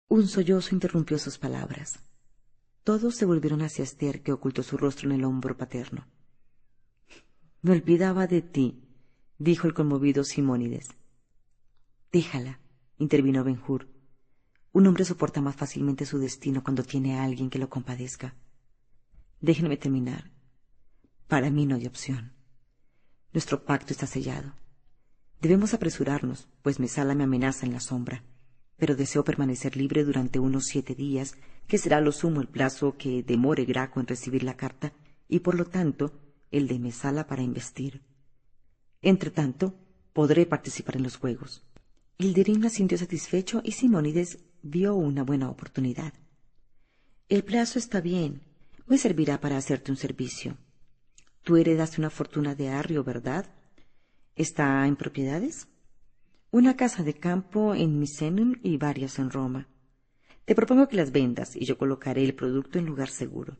Un sollozo interrumpió sus palabras. Todos se volvieron hacia Esther, que ocultó su rostro en el hombro paterno. «Me olvidaba de ti», dijo el conmovido Simónides. «Déjala», intervino Ben-Hur. «Un hombre soporta más fácilmente su destino cuando tiene a alguien que lo compadezca. Déjenme terminar. Para mí no hay opción. Nuestro pacto está sellado. Debemos apresurarnos, pues Mesala me amenaza en la sombra, pero deseo permanecer libre durante unos 7 días, que será lo sumo el plazo que demore Graco en recibir la carta, y por lo tanto el de Mesala para investir. Entretanto, podré participar en los juegos». Hilderín asintió satisfecho y Simónides vio una buena oportunidad. «El plazo está bien. Me servirá para hacerte un servicio. Tú heredaste una fortuna de Arrio, ¿verdad? ¿Está en propiedades?» «Una casa de campo en Misenum y varias en Roma. Te propongo que las vendas y yo colocaré el producto en lugar seguro.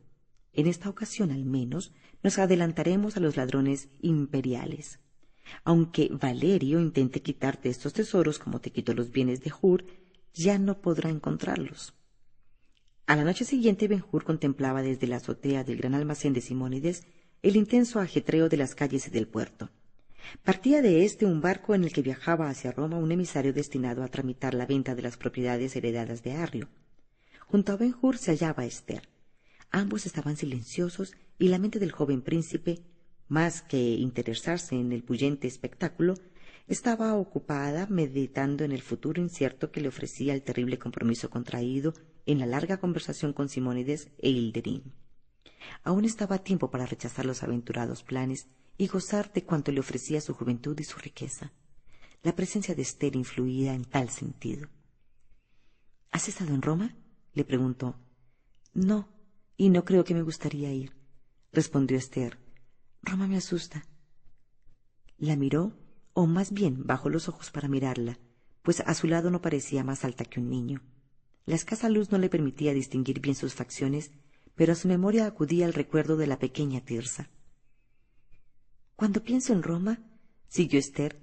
En esta ocasión, al menos, nos adelantaremos a los ladrones imperiales. Aunque Valerio intente quitarte estos tesoros como te quitó los bienes de Hur, ya no podrá encontrarlos». A la noche siguiente, Ben-Hur contemplaba desde la azotea del gran almacén de Simónides el intenso ajetreo de las calles y del puerto. Partía de éste un barco en el que viajaba hacia Roma un emisario destinado a tramitar la venta de las propiedades heredadas de Arrio. Junto a Ben-Hur se hallaba Esther. Ambos estaban silenciosos y la mente del joven príncipe, más que interesarse en el bullente espectáculo, estaba ocupada meditando en el futuro incierto que le ofrecía el terrible compromiso contraído en la larga conversación con Simónides e Hilderín. Aún estaba a tiempo para rechazar los aventurados planes y gozar de cuanto le ofrecía su juventud y su riqueza. La presencia de Esther influía en tal sentido. «¿Has estado en Roma?», le preguntó. «No, y no creo que me gustaría ir», respondió Esther. «Roma me asusta». La miró, o más bien bajó los ojos para mirarla, pues a su lado no parecía más alta que un niño. La escasa luz no le permitía distinguir bien sus facciones, pero a su memoria acudía el recuerdo de la pequeña Tirsa. «Cuando pienso en Roma», siguió Esther,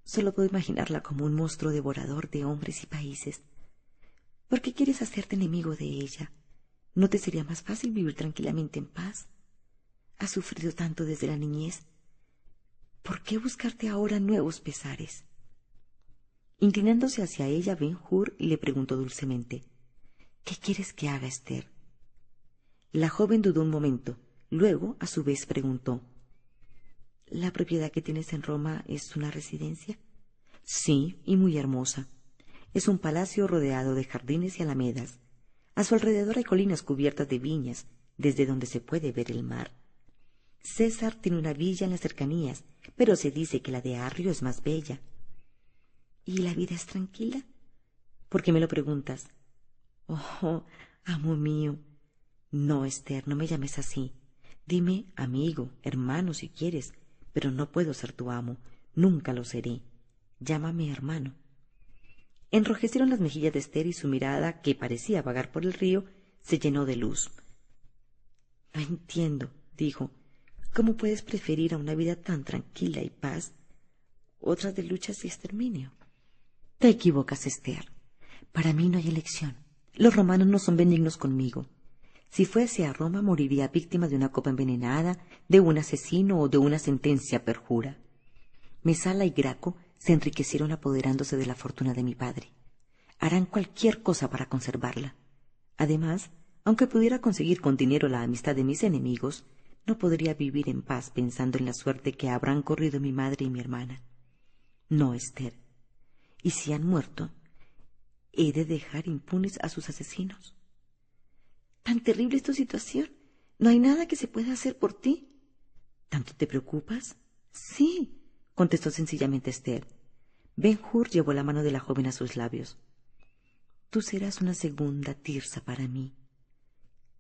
«solo puedo imaginarla como un monstruo devorador de hombres y países. ¿Por qué quieres hacerte enemigo de ella? ¿No te sería más fácil vivir tranquilamente en paz? Has sufrido tanto desde la niñez. ¿Por qué buscarte ahora nuevos pesares?» Inclinándose hacia ella, Ben-Hur le preguntó dulcemente: «¿Qué quieres que haga, Esther?». La joven dudó un momento. Luego, a su vez, preguntó: «¿La propiedad que tienes en Roma es una residencia?». «Sí, y muy hermosa. Es un palacio rodeado de jardines y alamedas. A su alrededor hay colinas cubiertas de viñas, desde donde se puede ver el mar. César tiene una villa en las cercanías, pero se dice que la de Arrio es más bella». «¿Y la vida es tranquila?». «¿Por qué me lo preguntas?». «Oh, amo mío». «No, Esther, no me llames así. Dime amigo, hermano si quieres, pero no puedo ser tu amo, nunca lo seré. Llámame hermano». Enrojecieron las mejillas de Esther y su mirada, que parecía vagar por el río, se llenó de luz. «No entiendo», dijo, «cómo puedes preferir a una vida tan tranquila y paz otras de luchas y exterminio». «Te equivocas, Esther. Para mí no hay elección. Los romanos no son benignos conmigo. Si fuese a Roma moriría víctima de una copa envenenada, de un asesino o de una sentencia perjura. Mesala y Graco se enriquecieron apoderándose de la fortuna de mi padre. Harán cualquier cosa para conservarla. Además, aunque pudiera conseguir con dinero la amistad de mis enemigos, no podría vivir en paz pensando en la suerte que habrán corrido mi madre y mi hermana. No, Esther. Y si han muerto, ¿he de dejar impunes a sus asesinos? ¿Tan terrible es tu situación? ¿No hay nada que se pueda hacer por ti? ¿Tanto te preocupas? Sí, contestó sencillamente Esther. Ben-Hur llevó la mano de la joven a sus labios. Tú serás una segunda Tirsa para mí.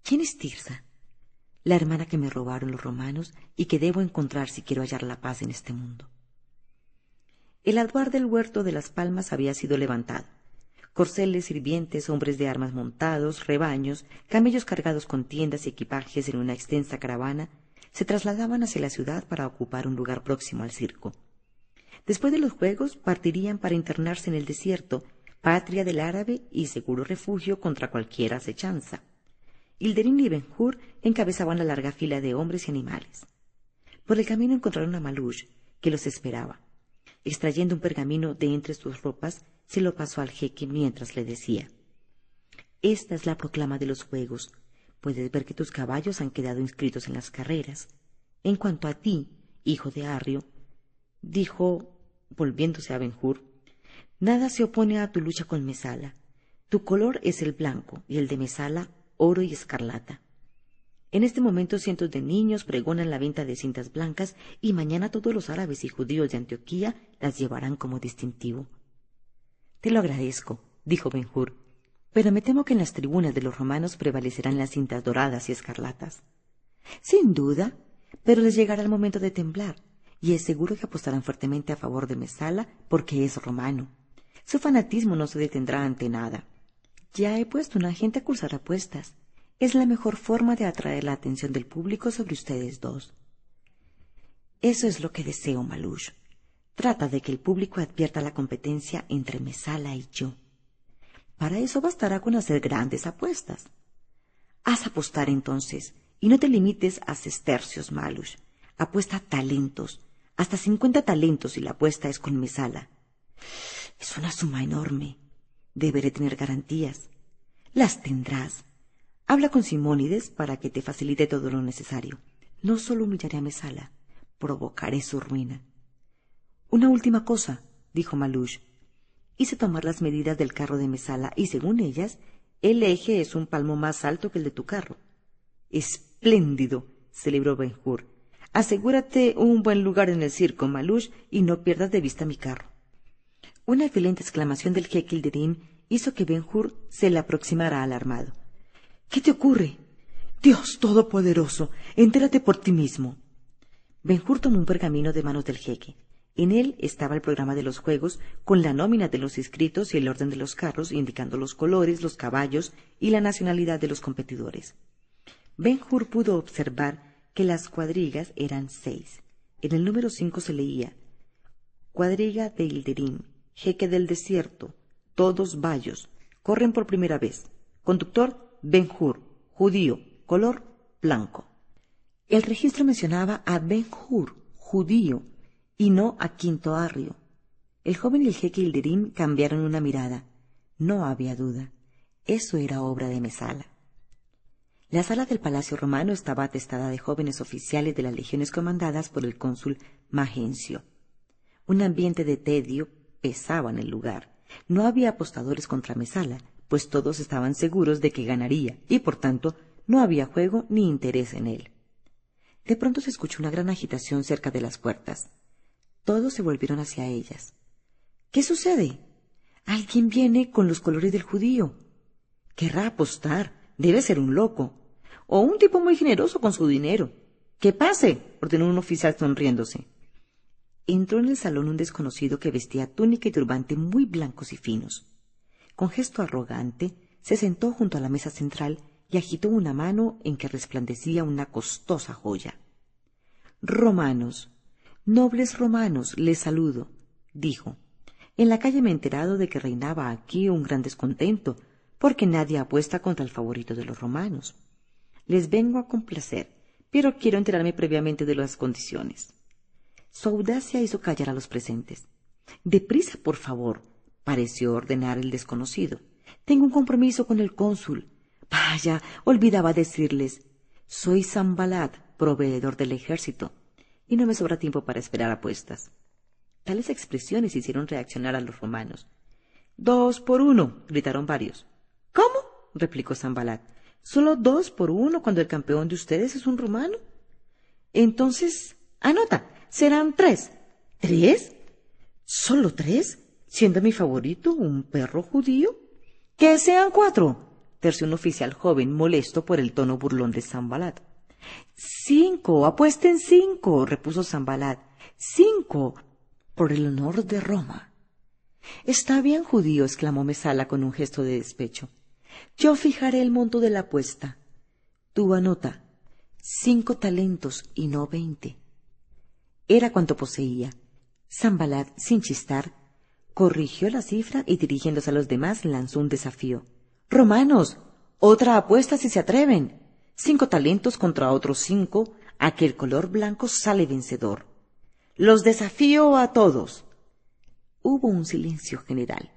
¿Quién es Tirsa? La hermana que me robaron los romanos y que debo encontrar si quiero hallar la paz en este mundo. El alduar del huerto de las palmas había sido levantado. Corceles, sirvientes, hombres de armas montados, rebaños, camellos cargados con tiendas y equipajes en una extensa caravana, se trasladaban hacia la ciudad para ocupar un lugar próximo al circo. Después de los juegos partirían para internarse en el desierto, patria del árabe y seguro refugio contra cualquier acechanza. Hilderín y Ben-Hur encabezaban la larga fila de hombres y animales. Por el camino encontraron a Maluch, que los esperaba. Extrayendo un pergamino de entre sus ropas, se lo pasó al jeque mientras le decía: «Esta es la proclama de los juegos. Puedes ver que tus caballos han quedado inscritos en las carreras. En cuanto a ti, hijo de Arrio», dijo, volviéndose a Ben-Hur, «nada se opone a tu lucha con Mesala. Tu color es el blanco y el de Mesala oro y escarlata. En este momento cientos de niños pregonan la venta de cintas blancas y mañana todos los árabes y judíos de Antioquía las llevarán como distintivo». «Te lo agradezco», dijo Ben-Hur, «pero me temo que en las tribunas de los romanos prevalecerán las cintas doradas y escarlatas». «Sin duda, pero les llegará el momento de temblar, y es seguro que apostarán fuertemente a favor de Mesala porque es romano. Su fanatismo no se detendrá ante nada. Ya he puesto un agente a cursar apuestas. Es la mejor forma de atraer la atención del público sobre ustedes dos». «Eso es lo que deseo, Maluch. Trata de que el público advierta la competencia entre Mesala y yo. Para eso bastará con hacer grandes apuestas. Haz apostar entonces, y no te limites a sestercios, Maluch. Apuesta talentos, hasta 50 talentos si la apuesta es con Mesala». «Es una suma enorme. Deberé tener garantías». «Las tendrás. Habla con Simónides para que te facilite todo lo necesario. No solo humillaré a Mesala, provocaré su ruina». «Una última cosa», dijo Maluch. «Hice tomar las medidas del carro de Mesala y, según ellas, el eje es un palmo más alto que el de tu carro». «Espléndido», celebró Ben-Hur. «Asegúrate un buen lugar en el circo, Maluch, y no pierdas de vista mi carro». Una violenta exclamación del jeque Hilderín hizo que Ben-Hur se le aproximara alarmado. «¿Qué te ocurre? Dios Todopoderoso, entérate por ti mismo». Ben-Hur tomó un pergamino de manos del jeque. En él estaba el programa de los juegos, con la nómina de los inscritos y el orden de los carros, indicando los colores, los caballos y la nacionalidad de los competidores. Ben-Hur pudo observar que las cuadrigas eran 6. En el número 5 se leía: «Cuadriga de Hilderín, jeque del desierto, todos bayos, corren por primera vez. Conductor, Ben-Hur, judío, color blanco». El registro mencionaba a Ben-Hur, judío, y no a Quinto Arrio. El joven y el jeque Hilderín cambiaron una mirada. No había duda. Eso era obra de Mesala. La sala del Palacio Romano estaba atestada de jóvenes oficiales de las legiones comandadas por el cónsul Magencio. Un ambiente de tedio pesaba en el lugar. No había apostadores contra Mesala, pues todos estaban seguros de que ganaría, y por tanto no había juego ni interés en él. De pronto se escuchó una gran agitación cerca de las puertas. Todos se volvieron hacia ellas. «¿Qué sucede? Alguien viene con los colores del judío. Querrá apostar. Debe ser un loco. O un tipo muy generoso con su dinero. ¡Que pase!», ordenó un oficial sonriéndose. Entró en el salón un desconocido que vestía túnica y turbante muy blancos y finos. Con gesto arrogante, se sentó junto a la mesa central y agitó una mano en que resplandecía una costosa joya. «Romanos, nobles romanos, les saludo», dijo. «En la calle me he enterado de que reinaba aquí un gran descontento, porque nadie apuesta contra el favorito de los romanos. Les vengo a complacer, pero quiero enterarme previamente de las condiciones». Su audacia hizo callar a los presentes. «Deprisa, por favor», pareció ordenar el desconocido. «Tengo un compromiso con el cónsul. Vaya, olvidaba decirles. Soy Sanbalat, proveedor del ejército, y no me sobra tiempo para esperar apuestas». Tales expresiones hicieron reaccionar a los romanos. «2 por 1», gritaron varios. «¿Cómo?», replicó Sanbalat. «¿Solo 2 por 1 cuando el campeón de ustedes es un romano? Entonces, anota, serán 3. ¿3? ¿Solo 3? ¿Siendo mi favorito un perro judío? ¡Que sean 4! terció un oficial joven, molesto por el tono burlón de Sanbalat. 5, apuesten 5, repuso Sanbalat. 5, por el honor de Roma. Está bien, judío, exclamó Mesala con un gesto de despecho. Yo fijaré el monto de la apuesta. Tú anota, 5 talentos y no 20. Era cuanto poseía. Sanbalat, sin chistar, corrigió la cifra y dirigiéndose a los demás lanzó un desafío. —Romanos, otra apuesta si se atreven. 5 talentos contra otros 5, a que el color blanco sale vencedor. Los desafío a todos. Hubo un silencio general.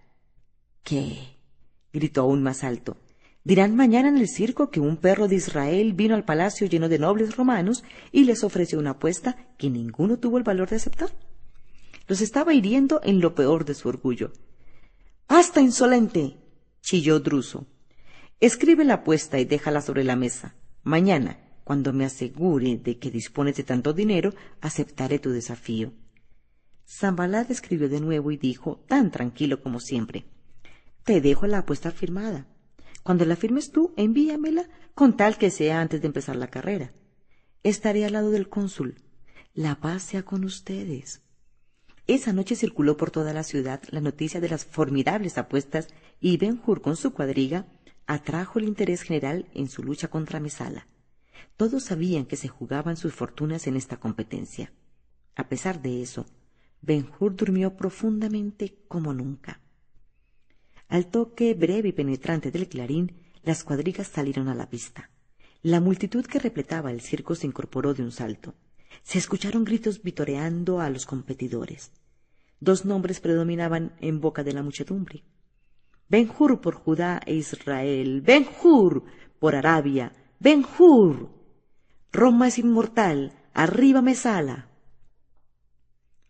—¿Qué? —gritó aún más alto. —Dirán mañana en el circo que un perro de Israel vino al palacio lleno de nobles romanos y les ofreció una apuesta que ninguno tuvo el valor de aceptar. Los estaba hiriendo en lo peor de su orgullo. —¡Basta, insolente! —chilló Druso. —Escribe la apuesta y déjala sobre la mesa. Mañana, cuando me asegure de que dispones de tanto dinero, aceptaré tu desafío. Sanballat escribió de nuevo y dijo, tan tranquilo como siempre: —Te dejo la apuesta firmada. Cuando la firmes tú, envíamela, con tal que sea antes de empezar la carrera. Estaré al lado del cónsul. La paz sea con ustedes. Esa noche circuló por toda la ciudad la noticia de las formidables apuestas y Ben-Hur con su cuadriga atrajo el interés general en su lucha contra Mesala. Todos sabían que se jugaban sus fortunas en esta competencia. A pesar de eso, Ben-Hur durmió profundamente como nunca. Al toque breve y penetrante del clarín, las cuadrigas salieron a la pista. La multitud que repletaba el circo se incorporó de un salto. Se escucharon gritos vitoreando a los competidores. 2 nombres predominaban en boca de la muchedumbre: Ben-Hur por Judá e Israel, Ben-Hur por Arabia, Ben-Hur. Roma es inmortal, arriba Mesala.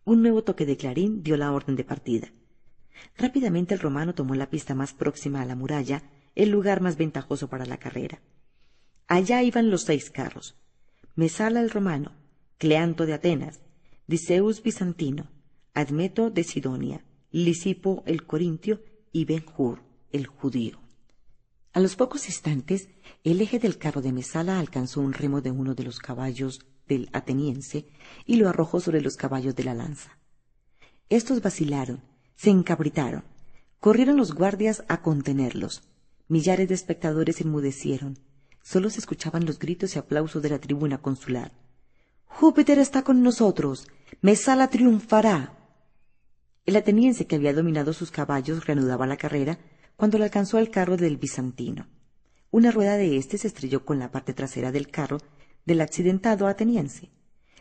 Un nuevo toque de clarín dio la orden de partida. Rápidamente el romano tomó la pista más próxima a la muralla, el lugar más ventajoso para la carrera. Allá iban los 6 carros: Mesala el romano, Cleanto de Atenas, Diceus bizantino, Admeto de Sidonia, Lisipo el corintio y Ben-Hur el judío. A los pocos instantes, el eje del carro de Mesala alcanzó un remo de uno de los caballos del ateniense y lo arrojó sobre los caballos de la lanza. Estos vacilaron, se encabritaron. Corrieron los guardias a contenerlos. Millares de espectadores enmudecieron. Solo se escuchaban los gritos y aplausos de la tribuna consular. —¡Júpiter está con nosotros! ¡Mesala triunfará! El ateniense, que había dominado sus caballos, reanudaba la carrera cuando le alcanzó el carro del bizantino. Una rueda de éste se estrelló con la parte trasera del carro del accidentado ateniense.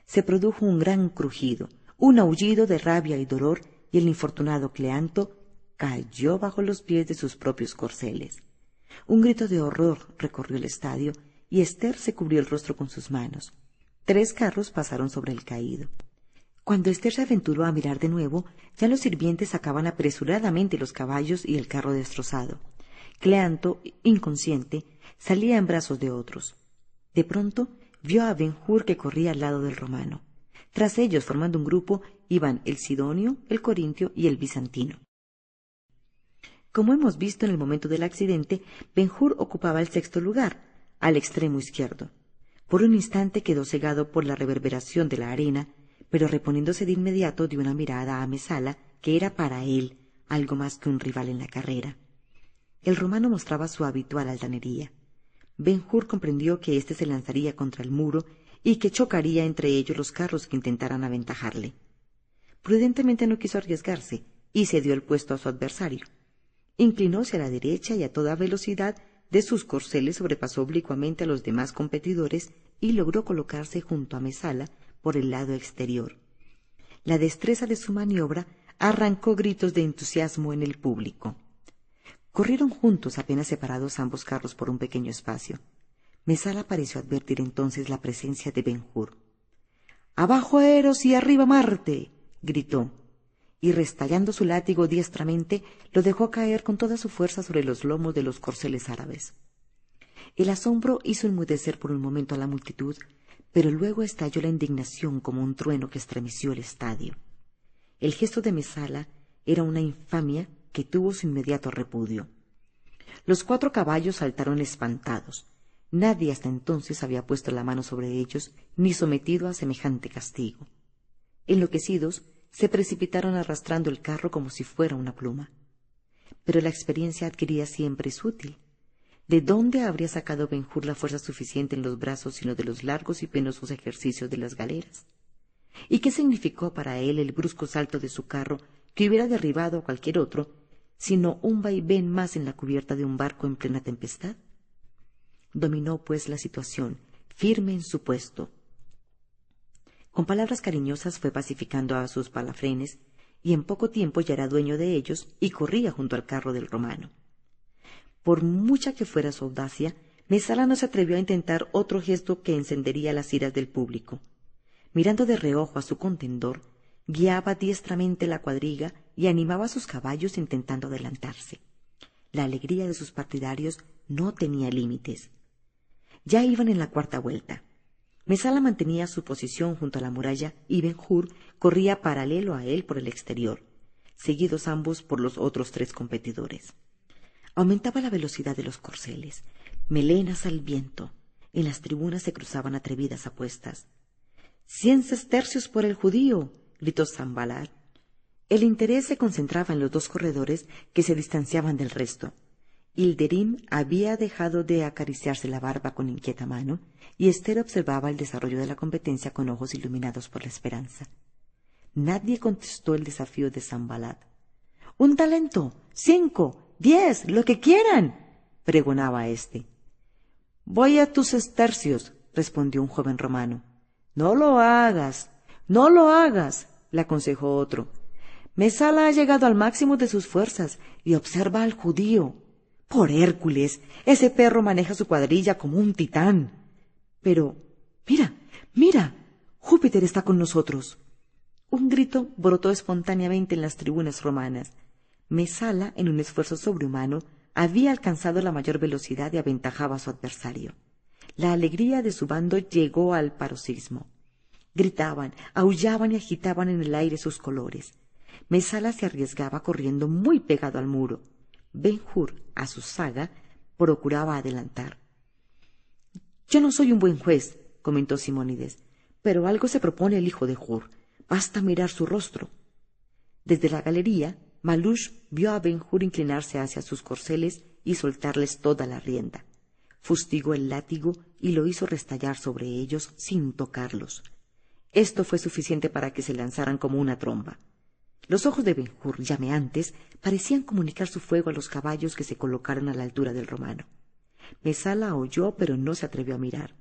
Se produjo un gran crujido, un aullido de rabia y dolor, y el infortunado Cleanto cayó bajo los pies de sus propios corceles. Un grito de horror recorrió el estadio, y Esther se cubrió el rostro con sus manos. 3 carros pasaron sobre el caído. Cuando Esther se aventuró a mirar de nuevo, ya los sirvientes sacaban apresuradamente los caballos y el carro destrozado. Cleanto, inconsciente, salía en brazos de otros. De pronto vio a Ben-Hur que corría al lado del romano. Tras ellos, formando un grupo, iban el sidonio, el corintio y el bizantino. Como hemos visto en el momento del accidente, Ben-Hur ocupaba el 6º lugar, al extremo izquierdo. Por un instante quedó cegado por la reverberación de la arena, pero reponiéndose de inmediato dio una mirada a Mesala, que era para él algo más que un rival en la carrera. El romano mostraba su habitual altanería. Ben-Hur comprendió que éste se lanzaría contra el muro y que chocaría entre ellos los carros que intentaran aventajarle. Prudentemente no quiso arriesgarse y cedió el puesto a su adversario. Inclinóse a la derecha y a toda velocidad de sus corceles sobrepasó oblicuamente a los demás competidores y logró colocarse junto a Mesala por el lado exterior. La destreza de su maniobra arrancó gritos de entusiasmo en el público. Corrieron juntos, apenas separados ambos carros por un pequeño espacio. Mesala pareció advertir entonces la presencia de Ben-Hur. —¡Abajo Eros y arriba Marte! —gritó, y restallando su látigo diestramente, lo dejó caer con toda su fuerza sobre los lomos de los corceles árabes. El asombro hizo enmudecer por un momento a la multitud, pero luego estalló la indignación como un trueno que estremeció el estadio. El gesto de Mesala era una infamia que tuvo su inmediato repudio. Los 4 caballos saltaron espantados. Nadie hasta entonces había puesto la mano sobre ellos ni sometido a semejante castigo. Enloquecidos, se precipitaron arrastrando el carro como si fuera una pluma. Pero la experiencia adquirida siempre es útil. ¿De dónde habría sacado Ben-Hur la fuerza suficiente en los brazos sino de los largos y penosos ejercicios de las galeras? ¿Y qué significó para él el brusco salto de su carro que hubiera derribado a cualquier otro, sino un vaivén más en la cubierta de un barco en plena tempestad? Dominó, pues, la situación, firme en su puesto. Con palabras cariñosas fue pacificando a sus palafrenes, y en poco tiempo ya era dueño de ellos y corría junto al carro del romano. Por mucha que fuera su audacia, Mesala no se atrevió a intentar otro gesto que encendería las iras del público. Mirando de reojo a su contendor, guiaba diestramente la cuadriga y animaba a sus caballos intentando adelantarse. La alegría de sus partidarios no tenía límites. Ya iban en la cuarta vuelta. Mesala mantenía su posición junto a la muralla y Ben-Hur corría paralelo a él por el exterior, seguidos ambos por los otros 3 competidores. Aumentaba la velocidad de los corceles, melenas al viento. En las tribunas se cruzaban atrevidas apuestas. «¡100 sestercios por el judío!», gritó Sanballat. El interés se concentraba en los 2 corredores que se distanciaban del resto. Hilderim había dejado de acariciarse la barba con inquieta mano, y Esther observaba el desarrollo de la competencia con ojos iluminados por la esperanza. Nadie contestó el desafío de Sanballat. «¡Un talento! 5, 10, lo que quieran», pregonaba éste. «Voy a tus sestercios», respondió un joven romano. «No lo hagas, no lo hagas», le aconsejó otro. «Mesala ha llegado al máximo de sus fuerzas y observa al judío. Por Hércules, ese perro maneja su cuadrilla como un titán. Pero, mira, mira, Júpiter está con nosotros». Un grito brotó espontáneamente en las tribunas romanas. Mesala, en un esfuerzo sobrehumano, había alcanzado la mayor velocidad y aventajaba a su adversario. La alegría de su bando llegó al paroxismo. Gritaban, aullaban y agitaban en el aire sus colores. Mesala se arriesgaba corriendo muy pegado al muro. Ben-Hur, a su saga, procuraba adelantar. «Yo no soy un buen juez», comentó Simónides, «pero algo se propone el hijo de Hur. Basta mirar su rostro». Desde la galería, Malush vio a Ben-Hur inclinarse hacia sus corceles y soltarles toda la rienda. Fustigó el látigo y lo hizo restallar sobre ellos sin tocarlos. Esto fue suficiente para que se lanzaran como una tromba. Los ojos de Ben-Hur, llameantes, parecían comunicar su fuego a los caballos que se colocaron a la altura del romano. Mesala oyó, pero no se atrevió a mirar.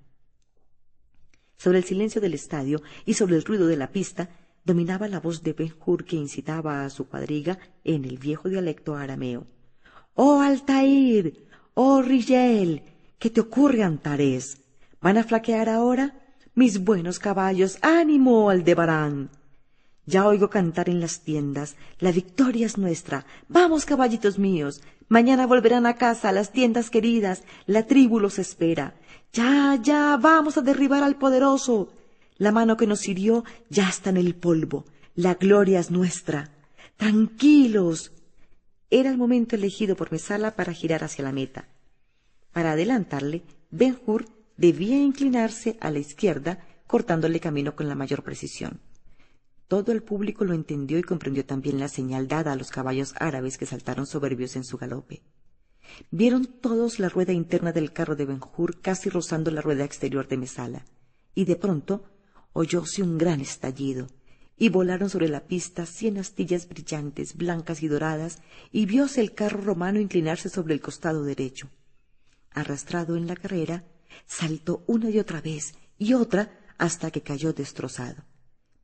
Sobre el silencio del estadio y sobre el ruido de la pista, dominaba la voz de Ben-Hur que incitaba a su cuadriga en el viejo dialecto arameo. «¡Oh Altair! ¡Oh Rigel! ¿Qué te ocurre, Antares? ¿Van a flaquear ahora? Mis buenos caballos, ánimo, Aldebarán. Ya oigo cantar en las tiendas, la victoria es nuestra. Vamos, caballitos míos, mañana volverán a casa, a las tiendas queridas, la tribu los espera. Ya, ya, vamos a derribar al poderoso. La mano que nos hirió ya está en el polvo, la gloria es nuestra. Tranquilos». Era el momento elegido por Mesala para girar hacia la meta. Para adelantarle, Ben-Hur debía inclinarse a la izquierda, cortándole camino con la mayor precisión. Todo el público lo entendió y comprendió también la señal dada a los caballos árabes que saltaron soberbios en su galope. Vieron todos la rueda interna del carro de Ben-Hur casi rozando la rueda exterior de Mesala, y de pronto oyóse un gran estallido, y volaron sobre la pista 100 astillas brillantes, blancas y doradas, y vióse el carro romano inclinarse sobre el costado derecho. Arrastrado en la carrera, saltó una y otra vez, y otra, hasta que cayó destrozado.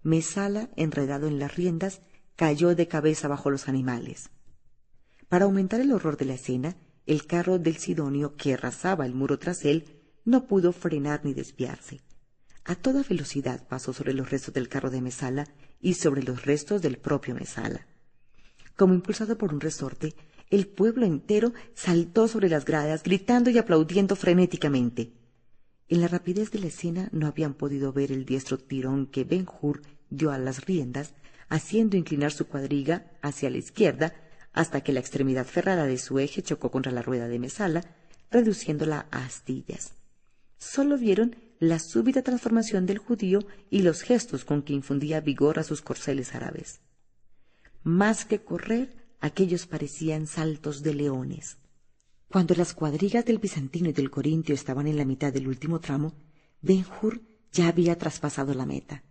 Mesala, enredado en las riendas, cayó de cabeza bajo los animales. Para aumentar el horror de la escena, el carro del Sidonio, que arrasaba el muro tras él, no pudo frenar ni desviarse. A toda velocidad pasó sobre los restos del carro de Mesala y sobre los restos del propio Mesala. Como impulsado por un resorte, el pueblo entero saltó sobre las gradas, gritando y aplaudiendo frenéticamente. En la rapidez de la escena no habían podido ver el diestro tirón que Ben-Hur dio a las riendas, haciendo inclinar su cuadriga hacia la izquierda hasta que la extremidad ferrada de su eje chocó contra la rueda de Mesala, reduciéndola a astillas. Solo vieron la súbita transformación del judío y los gestos con que infundía vigor a sus corceles árabes. Más que correr, aquellos parecían saltos de leones. Cuando las cuadrigas del bizantino y del corintio estaban en la mitad del último tramo, Ben-Hur ya había traspasado la meta.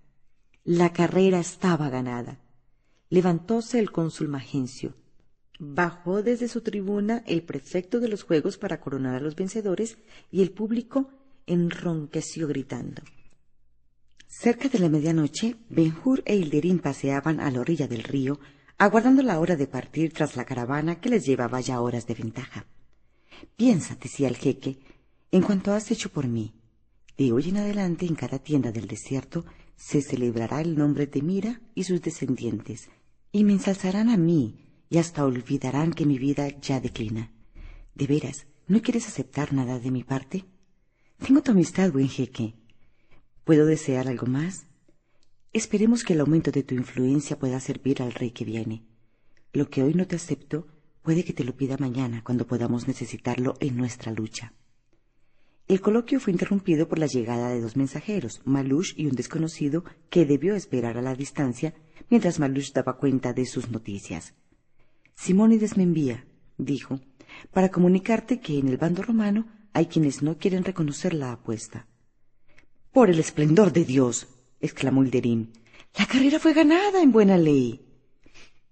La carrera estaba ganada. Levantóse el cónsul Magencio. Bajó desde su tribuna el prefecto de los juegos para coronar a los vencedores, y el público enronqueció gritando. Cerca de la medianoche, Ben-Hur e Hilderín paseaban a la orilla del río, aguardando la hora de partir tras la caravana que les llevaba ya horas de ventaja. «Piensa», decía el jeque, «en cuanto has hecho por mí. De hoy en adelante en cada tienda del desierto se celebrará el nombre de Mira y sus descendientes, y me ensalzarán a mí, y hasta olvidarán que mi vida ya declina. ¿De veras no quieres aceptar nada de mi parte? Tengo tu amistad, buen jeque. ¿Puedo desear algo más? Esperemos que el aumento de tu influencia pueda servir al rey que viene. Lo que hoy no te acepto puede que te lo pida mañana, cuando podamos necesitarlo en nuestra lucha». El coloquio fue interrumpido por la llegada de dos mensajeros, Malush y un desconocido, que debió esperar a la distancia mientras Malush daba cuenta de sus noticias. «Simónides me envía», dijo, «para comunicarte que en el bando romano hay quienes no quieren reconocer la apuesta». «Por el esplendor de Dios», exclamó Hilderín, «la carrera fue ganada en buena ley».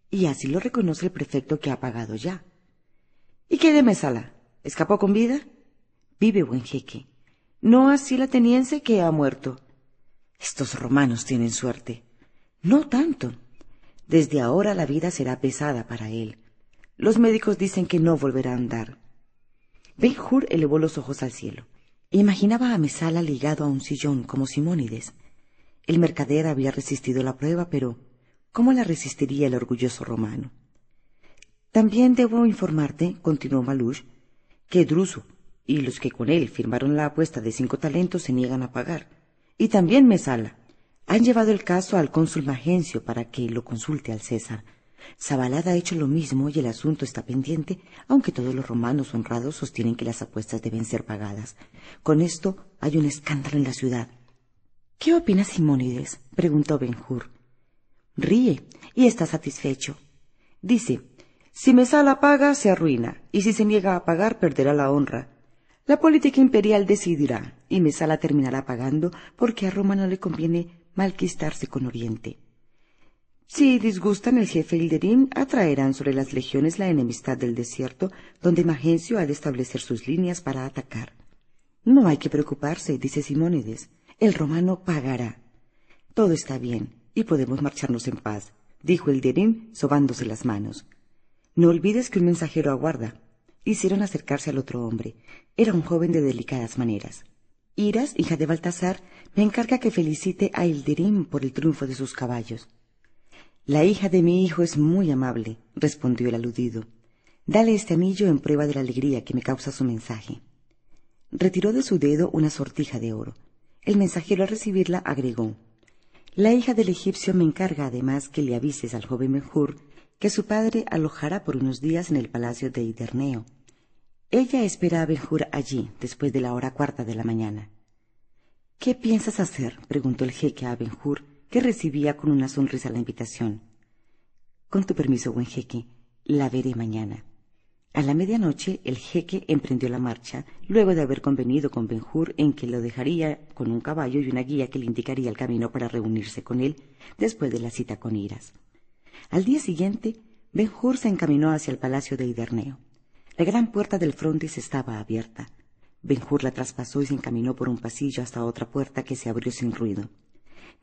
«Y así lo reconoce el prefecto que ha pagado ya». «¿Y qué de Mesala? ¿Escapó con vida?» «Vive, buen jeque. No así el ateniense, que ha muerto». «Estos romanos tienen suerte». «No tanto. Desde ahora la vida será pesada para él. Los médicos dicen que no volverá a andar». Ben-Hur elevó los ojos al cielo. Imaginaba a Mesala ligado a un sillón como Simónides. El mercader había resistido la prueba, pero ¿cómo la resistiría el orgulloso romano? «También debo informarte», continuó Malush, «que Druso y los que con él firmaron la apuesta de 5 talentos se niegan a pagar. Y también Mesala. Han llevado el caso al cónsul Magencio para que lo consulte al César. Zabalada ha hecho lo mismo y el asunto está pendiente, aunque todos los romanos honrados sostienen que las apuestas deben ser pagadas. Con esto hay un escándalo en la ciudad». «¿Qué opina Simónides?», preguntó Ben-Hur. Ríe y está satisfecho. Dice: «Si Mesala paga, se arruina, y si se niega a pagar, perderá la honra. La política imperial decidirá, y Mesala terminará pagando, porque a Roma no le conviene malquistarse con Oriente. Si disgustan el jefe Hilderín, atraerán sobre las legiones la enemistad del desierto, donde Magencio ha de establecer sus líneas para atacar. No hay que preocuparse», dice Simónides, «el romano pagará». «Todo está bien, y podemos marcharnos en paz», dijo Hilderín, sobándose las manos. «No olvides que un mensajero aguarda». Hicieron acercarse al otro hombre. Era un joven de delicadas maneras. «Iras, hija de Baltasar, me encarga que felicite a Hilderín por el triunfo de sus caballos». «La hija de mi hijo es muy amable», respondió el aludido. «Dale este anillo en prueba de la alegría que me causa su mensaje». Retiró de su dedo una sortija de oro. El mensajero al recibirla agregó: «La hija del egipcio me encarga además que le avises al joven Ben-Hur que su padre alojará por unos días en el palacio de Iderneo. Ella espera a Ben-Hur allí, después de la hora 4 de la mañana». «¿Qué piensas hacer?», preguntó el jeque a Ben-Hur, que recibía con una sonrisa la invitación. «Con tu permiso, buen jeque, la veré mañana». A la medianoche el jeque emprendió la marcha, luego de haber convenido con Ben-Hur en que lo dejaría con un caballo y una guía que le indicaría el camino para reunirse con él después de la cita con Iras. Al día siguiente, Ben-Hur se encaminó hacia el palacio de Iderneo. La gran puerta del frontis estaba abierta. Ben-Hur la traspasó y se encaminó por un pasillo hasta otra puerta que se abrió sin ruido.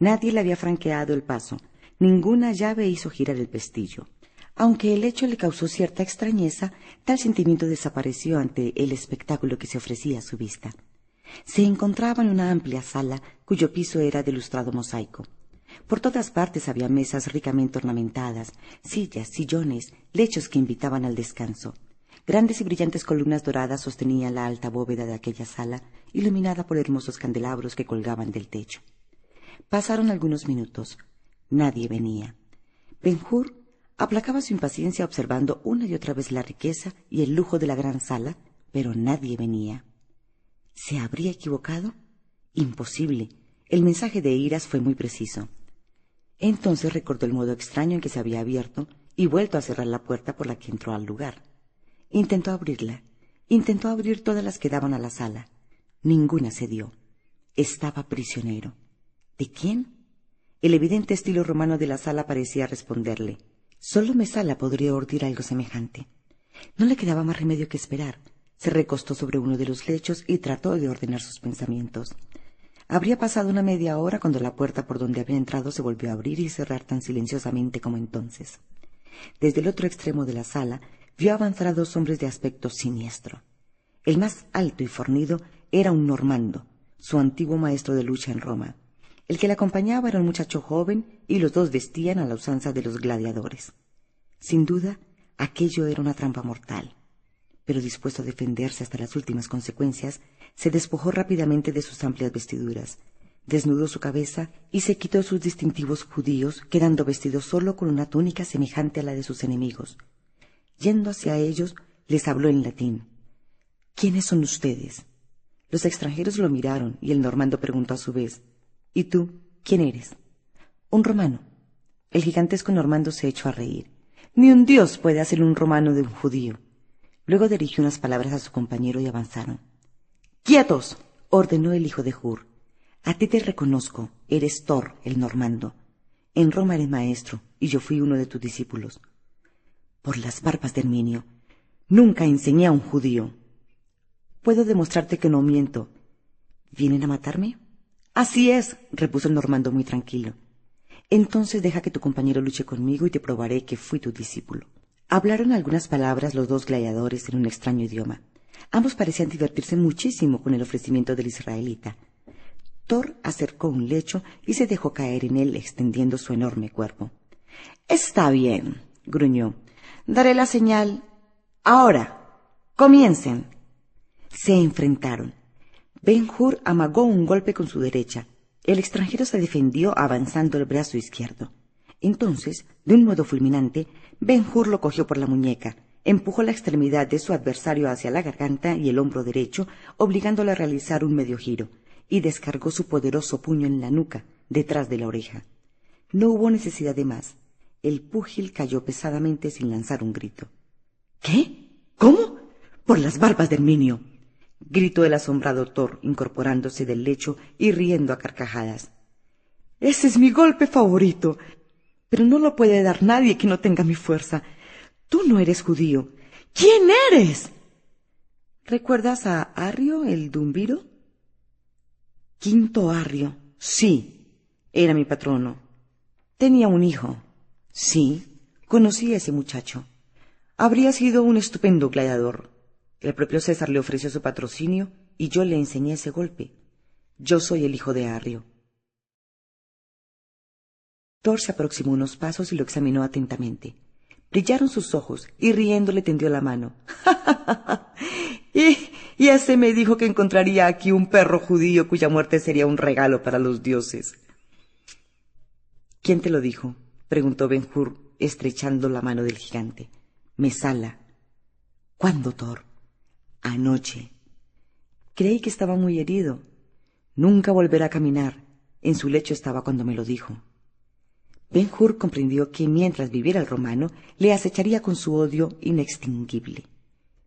Nadie le había franqueado el paso, ninguna llave hizo girar el pestillo. Aunque el hecho le causó cierta extrañeza, tal sentimiento desapareció ante el espectáculo que se ofrecía a su vista. Se encontraba en una amplia sala cuyo piso era de lustrado mosaico. Por todas partes había mesas ricamente ornamentadas, sillas, sillones, lechos que invitaban al descanso. Grandes y brillantes columnas doradas sostenían la alta bóveda de aquella sala, iluminada por hermosos candelabros que colgaban del techo. Pasaron algunos minutos. Nadie venía. Ben-Hur aplacaba su impaciencia observando una y otra vez la riqueza y el lujo de la gran sala, pero nadie venía. ¿Se habría equivocado? Imposible. El mensaje de Iras fue muy preciso. Entonces recordó el modo extraño en que se había abierto y vuelto a cerrar la puerta por la que entró al lugar. Intentó abrirla. Intentó abrir todas las que daban a la sala. Ninguna cedió. Estaba prisionero. ¿De quién? El evidente estilo romano de la sala parecía responderle. Solo Mesala podría ordir algo semejante. No le quedaba más remedio que esperar. Se recostó sobre uno de los lechos y trató de ordenar sus pensamientos. Habría pasado una media hora cuando la puerta por donde había entrado se volvió a abrir y cerrar tan silenciosamente como entonces. Desde el otro extremo de la sala vio avanzar a dos hombres de aspecto siniestro. El más alto y fornido era un normando, su antiguo maestro de lucha en Roma. El que le acompañaba era un muchacho joven y los dos vestían a la usanza de los gladiadores. Sin duda, aquello era una trampa mortal. Pero dispuesto a defenderse hasta las últimas consecuencias, se despojó rápidamente de sus amplias vestiduras, desnudó su cabeza y se quitó sus distintivos judíos, quedando vestido solo con una túnica semejante a la de sus enemigos. Yendo hacia ellos, les habló en latín. —¿Quiénes son ustedes? Los extranjeros lo miraron y el normando preguntó a su vez. —¿Y tú, quién eres? —Un romano. El gigantesco normando se echó a reír. —Ni un dios puede hacer un romano de un judío. Luego dirigió unas palabras a su compañero y avanzaron. —¡Quietos! —ordenó el hijo de Hur. A ti te reconozco, eres Thor, el normando. En Roma eres maestro, y yo fui uno de tus discípulos. Por las barbas de Herminio, nunca enseñé a un judío. Puedo demostrarte que no miento. ¿Vienen a matarme? Así es, repuso el normando muy tranquilo. Entonces deja que tu compañero luche conmigo y te probaré que fui tu discípulo. Hablaron algunas palabras los dos gladiadores en un extraño idioma. Ambos parecían divertirse muchísimo con el ofrecimiento del israelita. Thor acercó un lecho y se dejó caer en él extendiendo su enorme cuerpo. —Está bien —gruñó—. Daré la señal. Ahora, comiencen. Se enfrentaron. Ben-Hur amagó un golpe con su derecha. El extranjero se defendió avanzando el brazo izquierdo. Entonces, de un modo fulminante, Ben-Hur lo cogió por la muñeca, empujó la extremidad de su adversario hacia la garganta y el hombro derecho, obligándole a realizar un medio giro, y descargó su poderoso puño en la nuca, detrás de la oreja. No hubo necesidad de más. El púgil cayó pesadamente sin lanzar un grito. —¿Qué? ¿Cómo? —Por las barbas de Herminio —gritó el asombrado Thor, incorporándose del lecho y riendo a carcajadas—. Ese es mi golpe favorito, pero no lo puede dar nadie que no tenga mi fuerza. Tú no eres judío. ¿Quién eres? ¿Recuerdas a Arrio, el dumbiro? Quinto Arrio. Sí, era mi patrono. Tenía un hijo. Sí, conocí a ese muchacho. Habría sido un estupendo gladiador. El propio César le ofreció su patrocinio y yo le enseñé ese golpe. Yo soy el hijo de Arrio. Thor se aproximó unos pasos y lo examinó atentamente. Brillaron sus ojos y riendo le tendió la mano. y ese me dijo que encontraría aquí un perro judío cuya muerte sería un regalo para los dioses. ¿Quién te lo dijo? Preguntó Ben-Hur, estrechando la mano del gigante. Mesala. ¿Cuándo, Thor? Anoche. Creí que estaba muy herido. Nunca volverá a caminar. En su lecho estaba cuando me lo dijo. Ben-Hur comprendió que mientras viviera el romano, le acecharía con su odio inextinguible.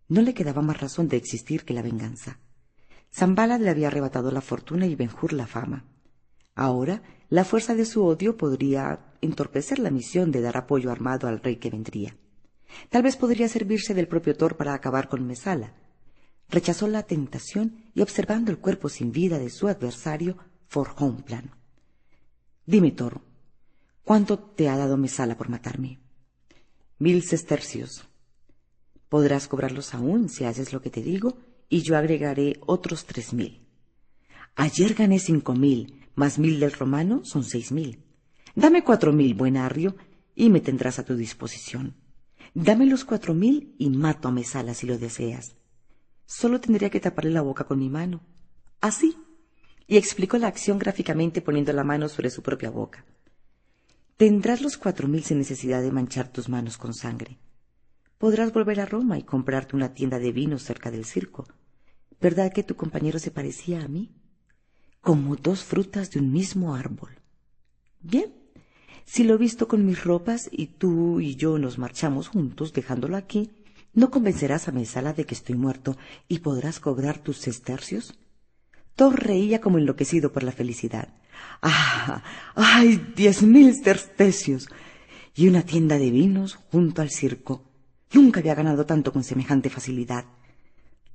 No le quedaba más razón de existir que la venganza. Sanballat le había arrebatado la fortuna y Ben-Hur la fama. Ahora, la fuerza de su odio podría entorpecer la misión de dar apoyo armado al rey que vendría. Tal vez podría servirse del propio Thor para acabar con Mesala. Rechazó la tentación y, observando el cuerpo sin vida de su adversario, forjó un plan. Dime, Thor, ¿cuánto te ha dado Mesala por matarme? 1000 sestercios. Podrás cobrarlos aún si haces lo que te digo, y yo agregaré otros 3000. Ayer gané 5000, más 1000 del romano son 6000. Dame 4000, buen Arrio, y me tendrás a tu disposición. Dame los 4000 y mato a Mesala si lo deseas. Solo tendría que taparle la boca con mi mano. Así. Y explicó la acción gráficamente poniendo la mano sobre su propia boca. Tendrás los 4000 sin necesidad de manchar tus manos con sangre. Podrás volver a Roma y comprarte una tienda de vinos cerca del circo. ¿Verdad que tu compañero se parecía a mí? Como 2 frutas de un mismo árbol. Bien, si lo visto con mis ropas y tú y yo nos marchamos juntos dejándolo aquí, ¿no convencerás a Mesala de que estoy muerto y podrás cobrar tus sestercios? Thor reía como enloquecido por la felicidad. ¡Ah! ¡Ay! 10.000 tercios. Y una tienda de vinos junto al circo. Nunca había ganado tanto con semejante facilidad.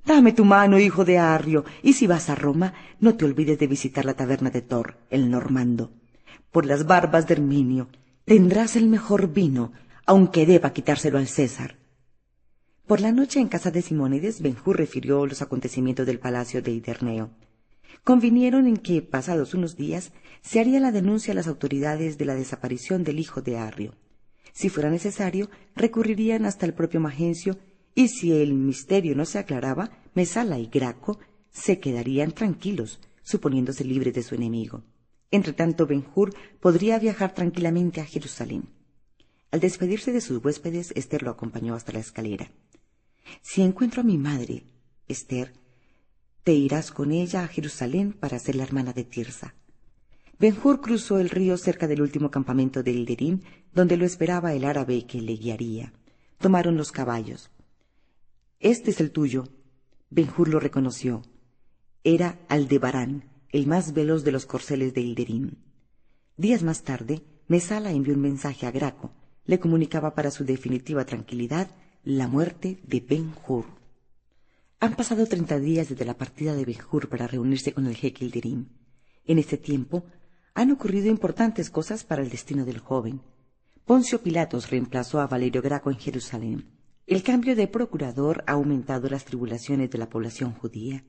Dame tu mano, hijo de Arrio, y si vas a Roma, no te olvides de visitar la taberna de Thor, el normando. Por las barbas de Herminio, tendrás el mejor vino, aunque deba quitárselo al César. Por la noche en casa de Simónides, Ben-Hur refirió los acontecimientos del palacio de Iderneo. Convinieron en que, pasados unos días, se haría la denuncia a las autoridades de la desaparición del hijo de Arrio. Si fuera necesario, recurrirían hasta el propio Magencio, y si el misterio no se aclaraba, Mesala y Graco se quedarían tranquilos, suponiéndose libres de su enemigo. Entretanto, Ben-Hur podría viajar tranquilamente a Jerusalén. Al despedirse de sus huéspedes, Esther lo acompañó hasta la escalera. «Si encuentro a mi madre, Esther, te irás con ella a Jerusalén para ser la hermana de Tirsa». Ben-Hur cruzó el río cerca del último campamento de Ilderim, donde lo esperaba el árabe que le guiaría. Tomaron los caballos. «Este es el tuyo». Ben-Hur lo reconoció. Era Aldebarán, el más veloz de los corceles de Ilderim. Días más tarde, Mesala envió un mensaje a Graco. Le comunicaba para su definitiva tranquilidad la muerte de Ben-Hur. Han pasado 30 días desde la partida de Ben-Hur para reunirse con el jeque Ilderim. En este tiempo han ocurrido importantes cosas para el destino del joven. Poncio Pilatos reemplazó a Valerio Graco en Jerusalén. El cambio de procurador ha aumentado las tribulaciones de la población judía.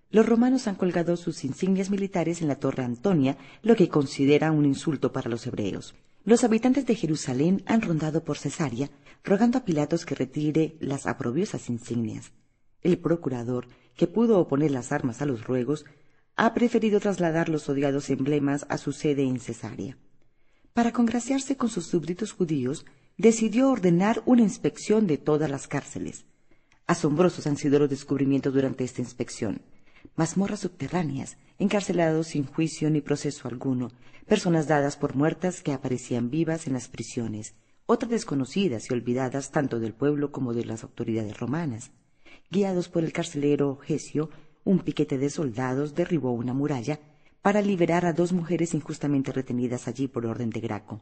Los romanos han colgado sus insignias militares en la Torre Antonia, lo que considera un insulto para los hebreos. Los habitantes de Jerusalén han rondado por Cesarea, rogando a Pilatos que retire las oprobiosas insignias. El procurador, que pudo oponer las armas a los ruegos, ha preferido trasladar los odiados emblemas a su sede en Cesarea. Para congraciarse con sus súbditos judíos, decidió ordenar una inspección de todas las cárceles. Asombrosos han sido los descubrimientos durante esta inspección. Mazmorras subterráneas, encarcelados sin juicio ni proceso alguno, personas dadas por muertas que aparecían vivas en las prisiones, otras desconocidas y olvidadas tanto del pueblo como de las autoridades romanas. Guiados por el carcelero Gesio, un piquete de soldados derribó una muralla para liberar a 2 mujeres injustamente retenidas allí por orden de Graco.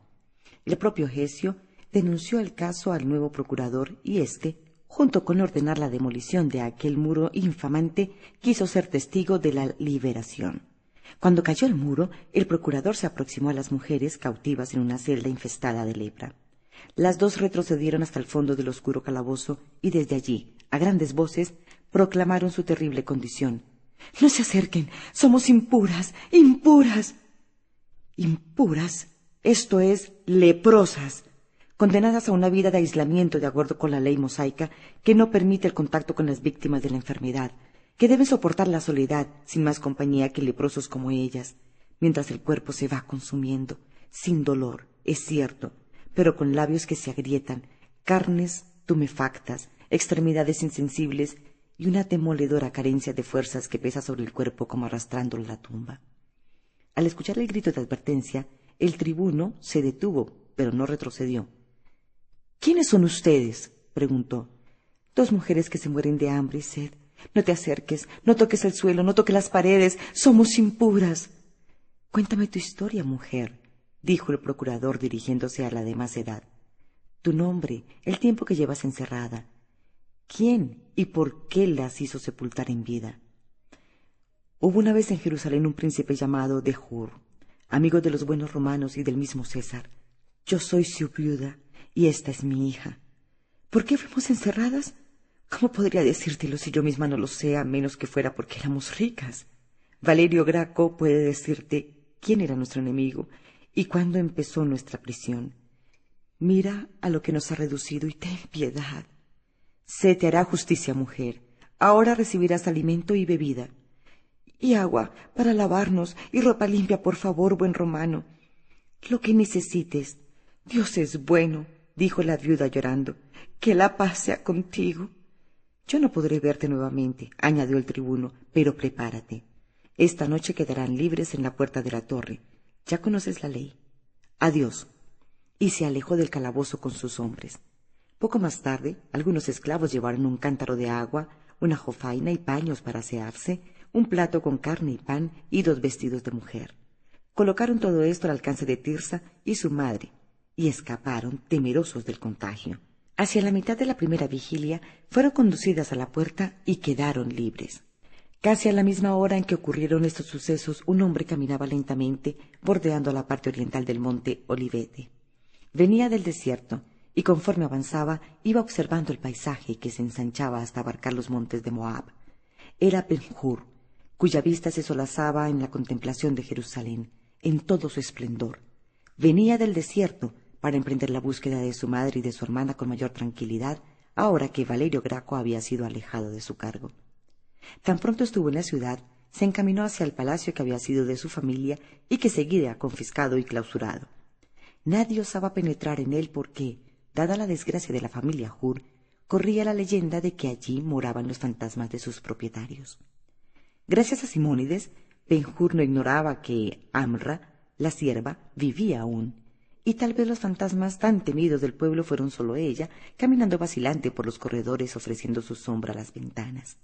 El propio Gesio denunció el caso al nuevo procurador y éste, junto con ordenar la demolición de aquel muro infamante, quiso ser testigo de la liberación. Cuando cayó el muro, el procurador se aproximó a las mujeres cautivas en una celda infestada de lepra. Las 2 retrocedieron hasta el fondo del oscuro calabozo y desde allí, a grandes voces, proclamaron su terrible condición. «¡No se acerquen! ¡Somos impuras! ¡Impuras!». «Impuras, esto es, leprosas», condenadas a una vida de aislamiento de acuerdo con la ley mosaica que no permite el contacto con las víctimas de la enfermedad, que deben soportar la soledad sin más compañía que leprosos como ellas, mientras el cuerpo se va consumiendo, sin dolor, es cierto, pero con labios que se agrietan, carnes tumefactas, extremidades insensibles y una demoledora carencia de fuerzas que pesa sobre el cuerpo como arrastrándolo a la tumba. Al escuchar el grito de advertencia, el tribuno se detuvo, pero no retrocedió. «¿Quiénes son ustedes?», preguntó. «2 mujeres que se mueren de hambre y sed. No te acerques, no toques el suelo, no toques las paredes. Somos impuras». «Cuéntame tu historia, mujer», dijo el procurador dirigiéndose a la de más edad. «Tu nombre, el tiempo que llevas encerrada. ¿Quién y por qué las hizo sepultar en vida?». «Hubo una vez en Jerusalén un príncipe llamado De-Hur, amigo de los buenos romanos y del mismo César. Yo soy su viuda y esta es mi hija». «¿Por qué fuimos encerradas? ¿Cómo podría decírtelo si yo misma no lo sé, a menos que fuera porque éramos ricas? Valerio Graco puede decirte quién era nuestro enemigo y cuándo empezó nuestra prisión. Mira a lo que nos ha reducido y ten piedad. Se te hará justicia, mujer. Ahora recibirás alimento y bebida. Y agua para lavarnos y ropa limpia, por favor, buen romano. Lo que necesites. Dios es bueno», dijo la viuda llorando. «Que la paz sea contigo». «Yo no podré verte nuevamente», añadió el tribuno, «pero prepárate. Esta noche quedarán libres en la puerta de la torre. Ya conoces la ley. Adiós». Y se alejó del calabozo con sus hombres. Poco más tarde, algunos esclavos llevaron un cántaro de agua, una jofaina y paños para asearse, un plato con carne y pan y 2 vestidos de mujer. Colocaron todo esto al alcance de Tirsa y su madre, y escaparon temerosos del contagio. Hacia la mitad de la primera vigilia fueron conducidas a la puerta y quedaron libres. Casi a la misma hora en que ocurrieron estos sucesos, un hombre caminaba lentamente bordeando la parte oriental del monte Olivete. Venía del desierto, y conforme avanzaba iba observando el paisaje que se ensanchaba hasta abarcar los montes de Moab. Era Ben-Hur, cuya vista se solazaba en la contemplación de Jerusalén, en todo su esplendor. Venía del desierto para emprender la búsqueda de su madre y de su hermana con mayor tranquilidad, ahora que Valerio Graco había sido alejado de su cargo. Tan pronto estuvo en la ciudad, se encaminó hacia el palacio que había sido de su familia y que seguía confiscado y clausurado. Nadie osaba penetrar en él porque, dada la desgracia de la familia Hur, corría la leyenda de que allí moraban los fantasmas de sus propietarios. Gracias a Simónides, Ben-Hur no ignoraba que Amra, la sierva, vivía aún, y tal vez los fantasmas tan temidos del pueblo fueron solo ella, caminando vacilante por los corredores ofreciendo su sombra a las ventanas.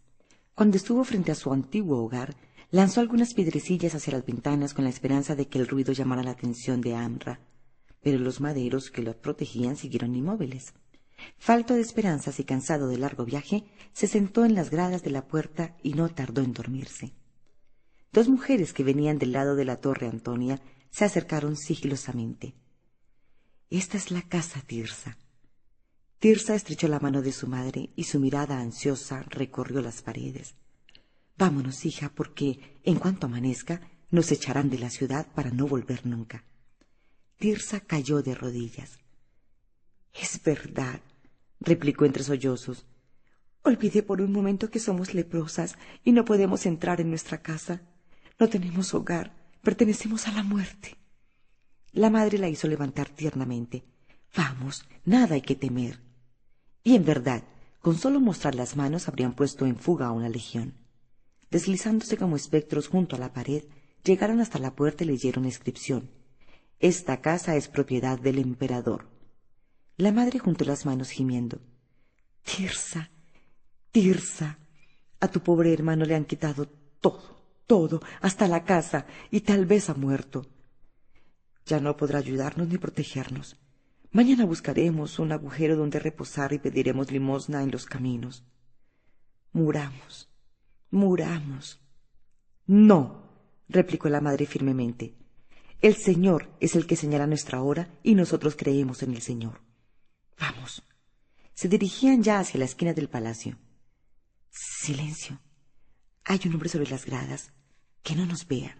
Cuando estuvo frente a su antiguo hogar, lanzó algunas piedrecillas hacia las ventanas con la esperanza de que el ruido llamara la atención de Amra, pero los maderos que los protegían siguieron inmóviles. Falto de esperanzas y cansado del largo viaje, se sentó en las gradas de la puerta y no tardó en dormirse. Dos mujeres que venían del lado de la torre Antonia se acercaron sigilosamente. «Esta es la casa, Tirsa». Tirsa estrechó la mano de su madre y su mirada ansiosa recorrió las paredes. «Vámonos, hija, porque, en cuanto amanezca, nos echarán de la ciudad para no volver nunca». Tirsa cayó de rodillas. «Es verdad», replicó entre sollozos. «Olvidé por un momento que somos leprosas y no podemos entrar en nuestra casa. No tenemos hogar, pertenecemos a la muerte». La madre la hizo levantar tiernamente. «Vamos, nada hay que temer». Y en verdad, con solo mostrar las manos habrían puesto en fuga a una legión. Deslizándose como espectros junto a la pared, llegaron hasta la puerta y leyeron la inscripción: «Esta casa es propiedad del emperador». La madre juntó las manos gimiendo. «Tirsa, Tirsa, a tu pobre hermano le han quitado todo, hasta la casa, y tal vez ha muerto. Ya no podrá ayudarnos ni protegernos. Mañana buscaremos un agujero donde reposar y pediremos limosna en los caminos. Muramos, muramos». «No», replicó la madre firmemente. «El Señor es el que señala nuestra hora y nosotros creemos en el Señor. Vamos». Se dirigían ya hacia la esquina del palacio. «Silencio. Hay un hombre sobre las gradas. Que no nos vea».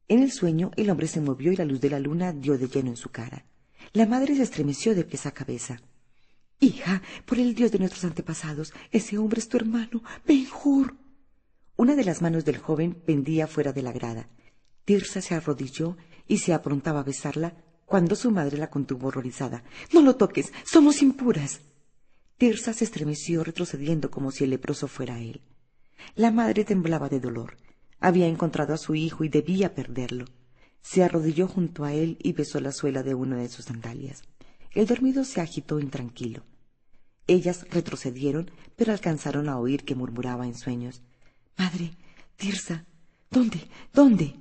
En el sueño el hombre se movió y la luz de la luna dio de lleno en su cara. La madre se estremeció de pies a cabeza. «Hija, por el Dios de nuestros antepasados, ese hombre es tu hermano, Ben-Hur». Una de las manos del joven pendía fuera de la grada. Tirsa se arrodilló y se aprontaba a besarla cuando su madre la contuvo horrorizada. «No lo toques, somos impuras». Tirsa se estremeció retrocediendo como si el leproso fuera él. La madre temblaba de dolor. Había encontrado a su hijo y debía perderlo. Se arrodilló junto a él y besó la suela de una de sus sandalias. El dormido se agitó intranquilo. Ellas retrocedieron, pero alcanzaron a oír que murmuraba en sueños: «Madre, Tirsa, ¿dónde?»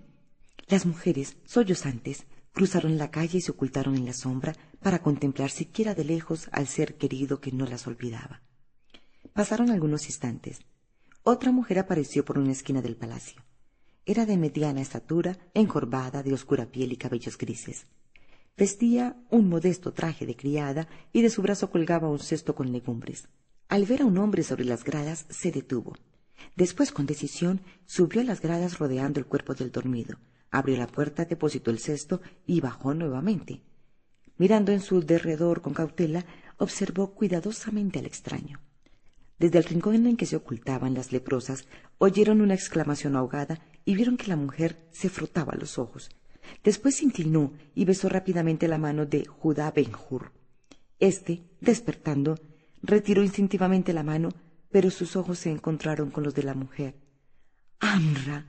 Las mujeres, sollozantes, cruzaron la calle y se ocultaron en la sombra para contemplar siquiera de lejos al ser querido que no las olvidaba. Pasaron algunos instantes. Otra mujer apareció por una esquina del palacio. Era de mediana estatura, encorvada, de oscura piel y cabellos grises. Vestía un modesto traje de criada y de su brazo colgaba un cesto con legumbres. Al ver a un hombre sobre las gradas, se detuvo. Después, con decisión, subió a las gradas rodeando el cuerpo del dormido. Abrió la puerta, depositó el cesto y bajó nuevamente. Mirando en su derredor con cautela, observó cuidadosamente al extraño. Desde el rincón en que se ocultaban las leprosas, oyeron una exclamación ahogada y vieron que la mujer se frotaba los ojos. Después se inclinó y besó rápidamente la mano de Judá Ben-Hur. Este, despertando, retiró instintivamente la mano, pero sus ojos se encontraron con los de la mujer. «¡Amra!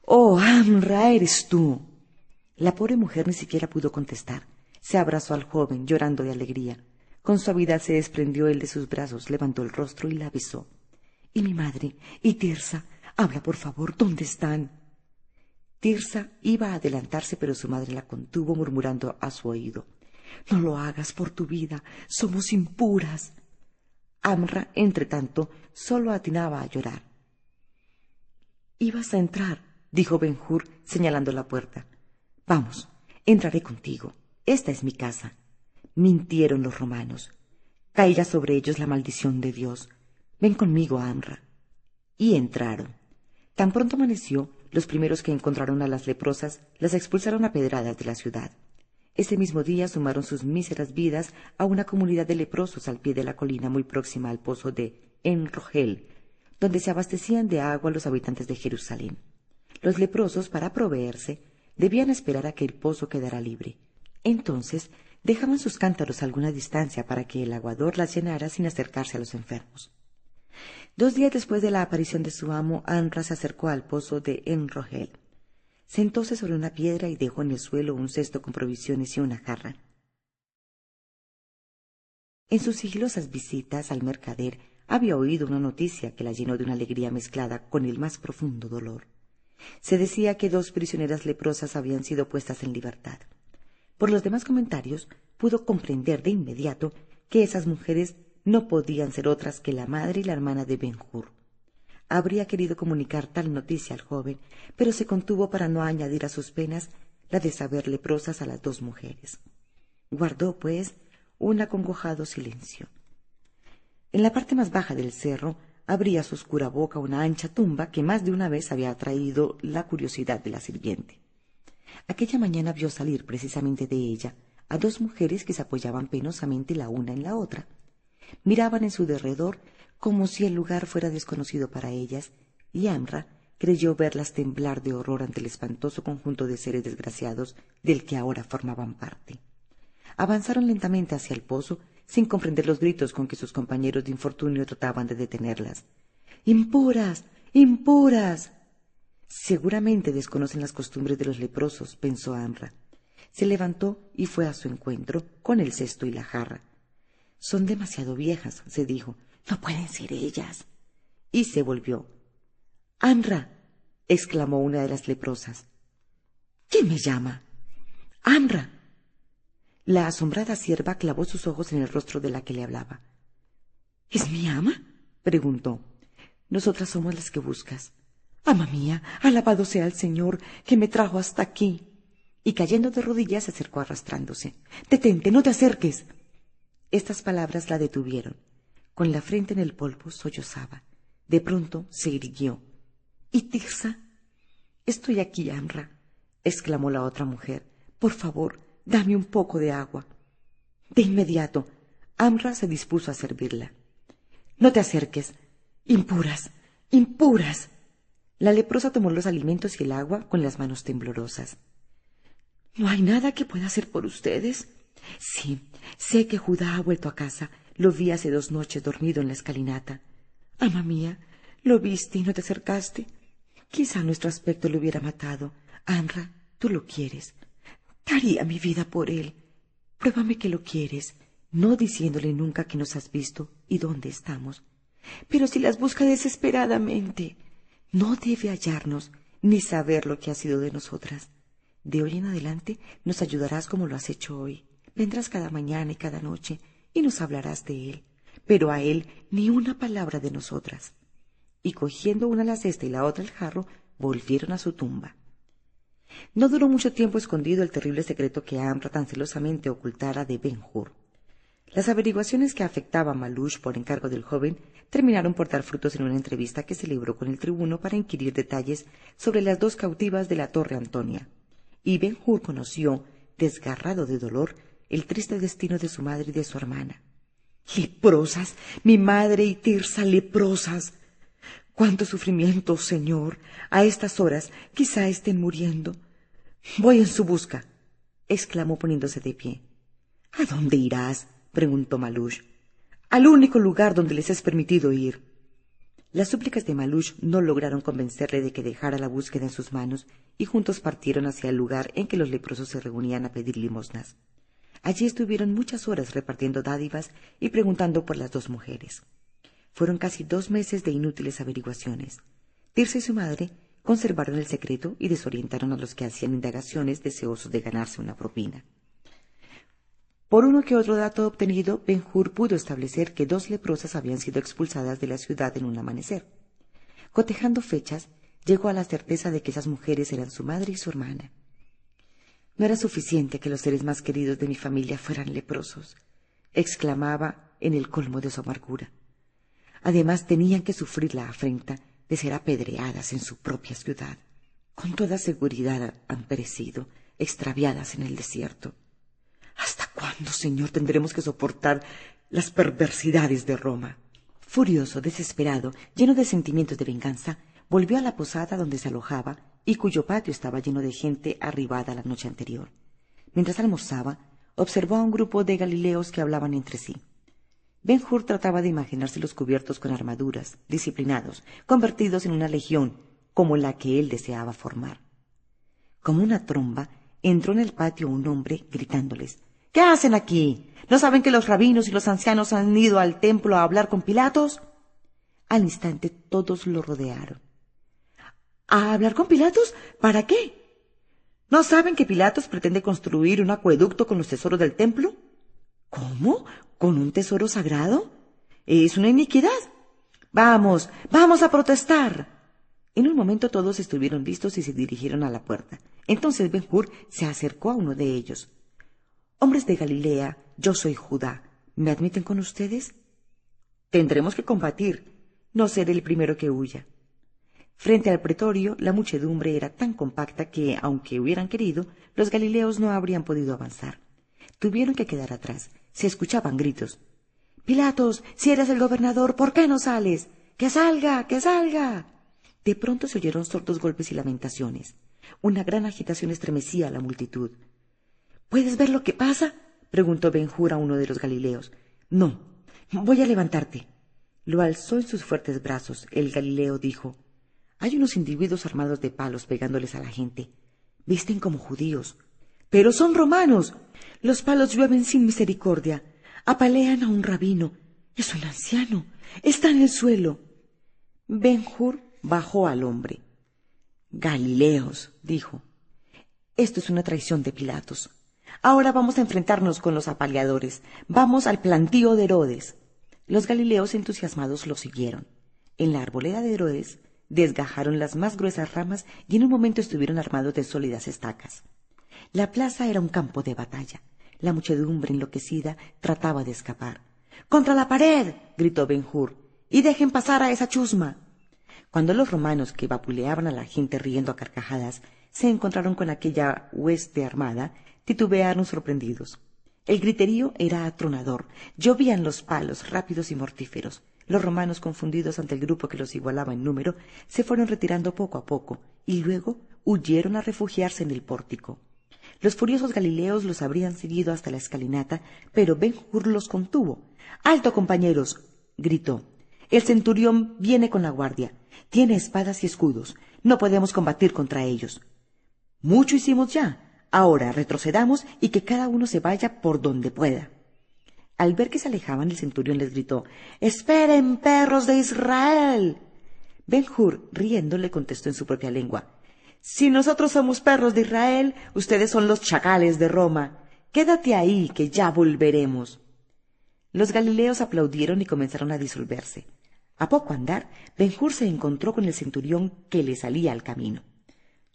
¡Oh, Amra, eres tú!». La pobre mujer ni siquiera pudo contestar. Se abrazó al joven, llorando de alegría. Con suavidad se desprendió él de sus brazos, levantó el rostro y la besó. «¿Y mi madre? ¿Y Tirsa? Habla, por favor, ¿dónde están?». Tirsa iba a adelantarse, pero su madre la contuvo, murmurando a su oído: «No lo hagas por tu vida, somos impuras». Amra, entre tanto, solo atinaba a llorar. «Ibas a entrar», dijo Ben-Hur, señalando la puerta. «Vamos, entraré contigo. Esta es mi casa». Mintieron los romanos. Caiga sobre ellos la maldición de Dios. Ven conmigo, Amra. Y entraron. Tan pronto amaneció, los primeros que encontraron a las leprosas las expulsaron a pedradas de la ciudad. Ese mismo día sumaron sus míseras vidas a una comunidad de leprosos al pie de la colina muy próxima al pozo de En-Rogel, donde se abastecían de agua los habitantes de Jerusalén. Los leprosos, para proveerse, debían esperar a que el pozo quedara libre. Entonces dejaban sus cántaros a alguna distancia para que el aguador las llenara sin acercarse a los enfermos. 2 días después de la aparición de su amo, Amra se acercó al pozo de En-Rogel. Sentóse sobre una piedra y dejó en el suelo un cesto con provisiones y una jarra. En sus sigilosas visitas al mercader había oído una noticia que la llenó de una alegría mezclada con el más profundo dolor. Se decía que 2 prisioneras leprosas habían sido puestas en libertad. Por los demás comentarios pudo comprender de inmediato que esas mujeres no podían ser otras que la madre y la hermana de Ben-Hur. Habría querido comunicar tal noticia al joven, pero se contuvo para no añadir a sus penas la de saber leprosas a las 2 mujeres. Guardó, pues, un acongojado silencio. En la parte más baja del cerro abría su oscura boca una ancha tumba que más de una vez había atraído la curiosidad de la sirviente. Aquella mañana vio salir precisamente de ella a 2 mujeres que se apoyaban penosamente la una en la otra. Miraban en su derredor como si el lugar fuera desconocido para ellas, y Amra creyó verlas temblar de horror ante el espantoso conjunto de seres desgraciados del que ahora formaban parte. Avanzaron lentamente hacia el pozo, sin comprender los gritos con que sus compañeros de infortunio trataban de detenerlas. «¡Impuras! ¡Impuras!». Seguramente desconocen las costumbres de los leprosos, pensó Amra. Se levantó y fue a su encuentro con el cesto y la jarra. «Son demasiado viejas», se dijo. «No pueden ser ellas». Y se volvió. «Amra», exclamó una de las leprosas. «¿Quién me llama?» «Amra». La asombrada sierva clavó sus ojos en el rostro de la que le hablaba. «¿Es mi ama?», preguntó. «Nosotras somos las que buscas». «Ama mía, alabado sea el Señor, que me trajo hasta aquí». Y cayendo de rodillas se acercó arrastrándose. «Detente, no te acerques». Estas palabras la detuvieron. Con la frente en el polvo sollozaba. De pronto se irguió. «¿Y Tirsa?» «Estoy aquí, Amra», exclamó la otra mujer. «Por favor, dame un poco de agua». De inmediato, Amra se dispuso a servirla. «No te acerques. Impuras, impuras». La leprosa tomó los alimentos y el agua con las manos temblorosas. «¿No hay nada que pueda hacer por ustedes?» «Sí, sé que Judá ha vuelto a casa. Lo vi hace 2 noches dormido en la escalinata». «Ama mía, lo viste y no te acercaste. Quizá nuestro aspecto lo hubiera matado. Amra, tú lo quieres. Daría mi vida por él. Pruébame que lo quieres, no diciéndole nunca que nos has visto y dónde estamos. Pero si las busca desesperadamente, no debe hallarnos ni saber lo que ha sido de nosotras. De hoy en adelante nos ayudarás como lo has hecho hoy. Vendrás cada mañana y cada noche y nos hablarás de él, pero a él ni una palabra de nosotras». Y cogiendo una la cesta y la otra el jarro, volvieron a su tumba. No duró mucho tiempo escondido el terrible secreto que Amra tan celosamente ocultara de Ben-Hur. Las averiguaciones que afectaban a Malush por encargo del joven terminaron por dar frutos en una entrevista que se libró con el tribuno para inquirir detalles sobre las 2 cautivas de la Torre Antonia. Y Ben-Hur conoció, desgarrado de dolor, el triste destino de su madre y de su hermana. «Leprosas, mi madre y Tirsa leprosas. ¡Cuánto sufrimiento, Señor! A estas horas quizá estén muriendo». «Voy en su busca», exclamó poniéndose de pie. «¿A dónde irás?», preguntó Malush. «Al único lugar donde les es permitido ir». Las súplicas de Malush no lograron convencerle de que dejara la búsqueda en sus manos, y juntos partieron hacia el lugar en que los leprosos se reunían a pedir limosnas. Allí estuvieron muchas horas repartiendo dádivas y preguntando por las 2 mujeres. Fueron casi 2 meses de inútiles averiguaciones. Tirsa y su madre conservaron el secreto y desorientaron a los que hacían indagaciones deseosos de ganarse una propina. Por uno que otro dato obtenido, Ben-Hur pudo establecer que 2 leprosas habían sido expulsadas de la ciudad en un amanecer. Cotejando fechas, llegó a la certeza de que esas mujeres eran su madre y su hermana. No era suficiente que los seres más queridos de mi familia fueran leprosos, exclamaba en el colmo de su amargura. Además tenían que sufrir la afrenta de ser apedreadas en su propia ciudad. Con toda seguridad han perecido, extraviadas en el desierto. ¿Hasta cuándo, Señor, tendremos que soportar las perversidades de Roma? Furioso, desesperado, lleno de sentimientos de venganza, volvió a la posada donde se alojaba y cuyo patio estaba lleno de gente arribada la noche anterior. Mientras almorzaba, observó a un grupo de galileos que hablaban entre sí. Ben-Hur trataba de imaginárselos cubiertos con armaduras, disciplinados, convertidos en una legión, como la que él deseaba formar. Como una tromba, entró en el patio un hombre gritándoles: «¿Qué hacen aquí? ¿No saben que los rabinos y los ancianos han ido al templo a hablar con Pilatos?» Al instante todos lo rodearon. ¿A hablar con Pilatos? ¿Para qué? ¿No saben que Pilatos pretende construir un acueducto con los tesoros del templo? ¿Cómo? ¿Con un tesoro sagrado? Es una iniquidad. Vamos, vamos a protestar. En un momento todos estuvieron listos y se dirigieron a la puerta. Entonces Ben-Hur se acercó a uno de ellos. «Hombres de Galilea, yo soy Judá. ¿Me admiten con ustedes?» «Tendremos que combatir. No seré el primero que huya». Frente al pretorio, la muchedumbre era tan compacta que, aunque hubieran querido, los galileos no habrían podido avanzar. Tuvieron que quedar atrás. Se escuchaban gritos. «Pilatos, si eres el gobernador, ¿por qué no sales? ¡Que salga, que salga!» De pronto se oyeron sordos golpes y lamentaciones. Una gran agitación estremecía a la multitud. «¿Puedes ver lo que pasa?», preguntó Ben-Hur a uno de los galileos. «No, voy a levantarte». Lo alzó en sus fuertes brazos. El galileo dijo: «Hay unos individuos armados de palos pegándoles a la gente. Visten como judíos. Pero son romanos. Los palos llueven sin misericordia. Apalean a un rabino. Es un anciano. Está en el suelo». Ben-Hur bajó al hombre. «Galileos», dijo, «esto es una traición de Pilatos. Ahora vamos a enfrentarnos con los apaleadores. Vamos al plantío de Herodes». Los galileos entusiasmados lo siguieron. En la arboleda de Herodes desgajaron las más gruesas ramas y en un momento estuvieron armados de sólidas estacas. La plaza era un campo de batalla. La muchedumbre enloquecida trataba de escapar. «¡Contra la pared!», gritó Ben-Hur, «y dejen pasar a esa chusma». Cuando los romanos, que vapuleaban a la gente riendo a carcajadas, se encontraron con aquella hueste armada, titubearon sorprendidos. El griterío era atronador. Llovían los palos, rápidos y mortíferos. Los romanos, confundidos ante el grupo que los igualaba en número, se fueron retirando poco a poco, y luego huyeron a refugiarse en el pórtico. Los furiosos galileos los habrían seguido hasta la escalinata, pero Ben-Hur los contuvo. «¡Alto, compañeros!», gritó. «El centurión viene con la guardia. Tiene espadas y escudos. No podemos combatir contra ellos». «Mucho hicimos ya. Ahora retrocedamos y que cada uno se vaya por donde pueda». Al ver que se alejaban, el centurión les gritó: «¡Esperen, perros de Israel!». Ben-Hur, riendo, le contestó en su propia lengua: «Si nosotros somos perros de Israel, ustedes son los chacales de Roma. Quédate ahí, que ya volveremos». Los galileos aplaudieron y comenzaron a disolverse. A poco andar, Ben-Hur se encontró con el centurión que le salía al camino.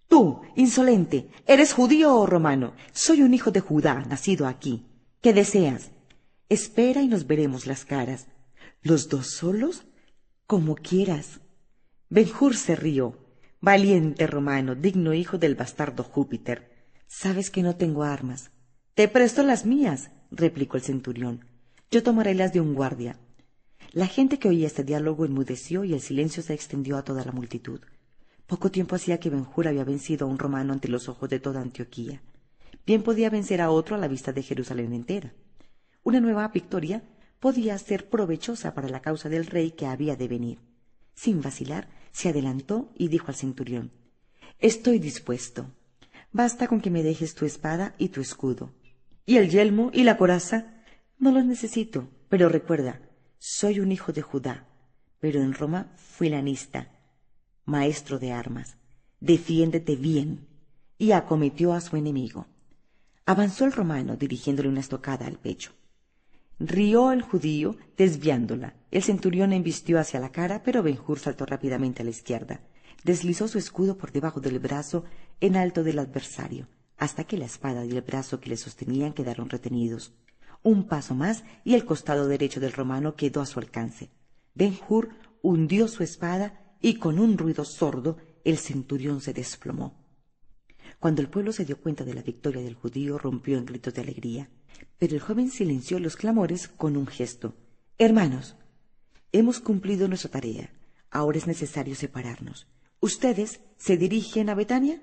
«Tú, insolente, ¿eres judío o romano? Soy un hijo de Judá, nacido aquí. ¿Qué deseas? Espera y nos veremos las caras». «¿Los dos solos?». «Como quieras». Ben-Hur se rió. «Valiente romano, digno hijo del bastardo Júpiter. Sabes que no tengo armas». «Te presto las mías», replicó el centurión. «Yo tomaré las de un guardia». La gente que oía este diálogo enmudeció y el silencio se extendió a toda la multitud. Poco tiempo hacía que Ben-Hur había vencido a un romano ante los ojos de toda Antioquía. Bien podía vencer a otro a la vista de Jerusalén entera. Una nueva victoria podía ser provechosa para la causa del rey que había de venir. Sin vacilar, se adelantó y dijo al centurión: «Estoy dispuesto. Basta con que me dejes tu espada y tu escudo. ¿Y el yelmo y la coraza? No los necesito, pero recuerda, soy un hijo de Judá, pero en Roma fui lanista, maestro de armas. defiéndete bien. Y acometió a su enemigo. Avanzó el romano, dirigiéndole una estocada al pecho. Rió el judío, desviándola. El centurión embistió hacia la cara, pero Ben-Hur saltó rápidamente a la izquierda. Deslizó su escudo por debajo del brazo en alto del adversario, hasta que la espada y el brazo que le sostenían quedaron retenidos. Un paso más y el costado derecho del romano quedó a su alcance. Ben-Hur hundió su espada y con un ruido sordo el centurión se desplomó. Cuando el pueblo se dio cuenta de la victoria del judío, rompió en gritos de alegría. Pero el joven silenció los clamores con un gesto. «Hermanos, hemos cumplido nuestra tarea. Ahora es necesario separarnos. ¿Ustedes se dirigen a Betania?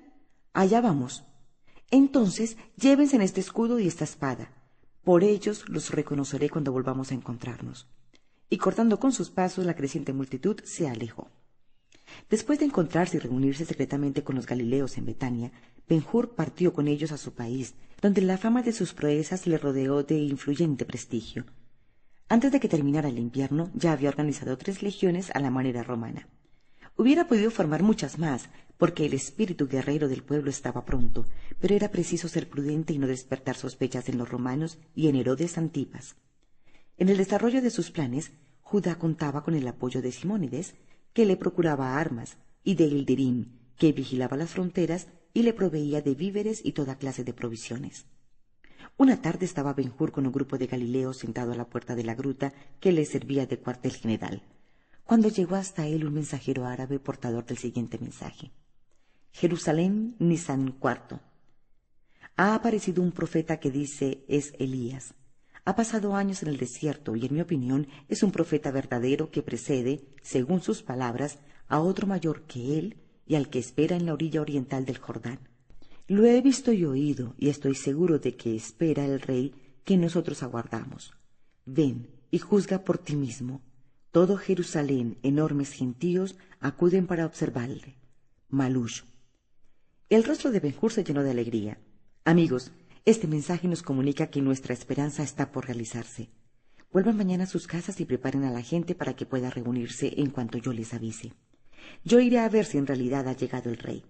Allá vamos. Entonces llévense en este escudo y esta espada. Por ellos los reconoceré cuando volvamos a encontrarnos». Y cortando con sus pasos la creciente multitud, se alejó. Después de encontrarse y reunirse secretamente con los galileos en Betania, Ben-Hur partió con ellos a su país, donde la fama de sus proezas le rodeó de influyente prestigio. Antes de que terminara el invierno, ya había organizado 3 legiones a la manera romana. Hubiera podido formar muchas más, porque el espíritu guerrero del pueblo estaba pronto, pero era preciso ser prudente y no despertar sospechas en los romanos y en Herodes Antipas. En el desarrollo de sus planes, Judá contaba con el apoyo de Simónides, que le procuraba armas, y de Hilderim, que vigilaba las fronteras y le proveía de víveres y toda clase de provisiones. Una tarde estaba Ben-Hur con un grupo de galileos sentado a la puerta de la gruta que le servía de cuartel general, cuando llegó hasta él un mensajero árabe portador del siguiente mensaje. Jerusalén, Nisan IV. Ha aparecido un profeta que dice es Elías. Ha pasado años en el desierto y, en mi opinión, es un profeta verdadero que precede, según sus palabras, a otro mayor que él y al que espera en la orilla oriental del Jordán. Lo he visto y oído, y estoy seguro de que espera el rey que nosotros aguardamos. Ven y juzga por ti mismo. Todo Jerusalén, enormes gentíos, acuden para observarle. Malush. El rostro de Ben-Hur se llenó de alegría. Amigos, este mensaje nos comunica que nuestra esperanza está por realizarse. Vuelvan mañana a sus casas y preparen a la gente para que pueda reunirse en cuanto yo les avise. Yo iré a ver si en realidad ha llegado el rey.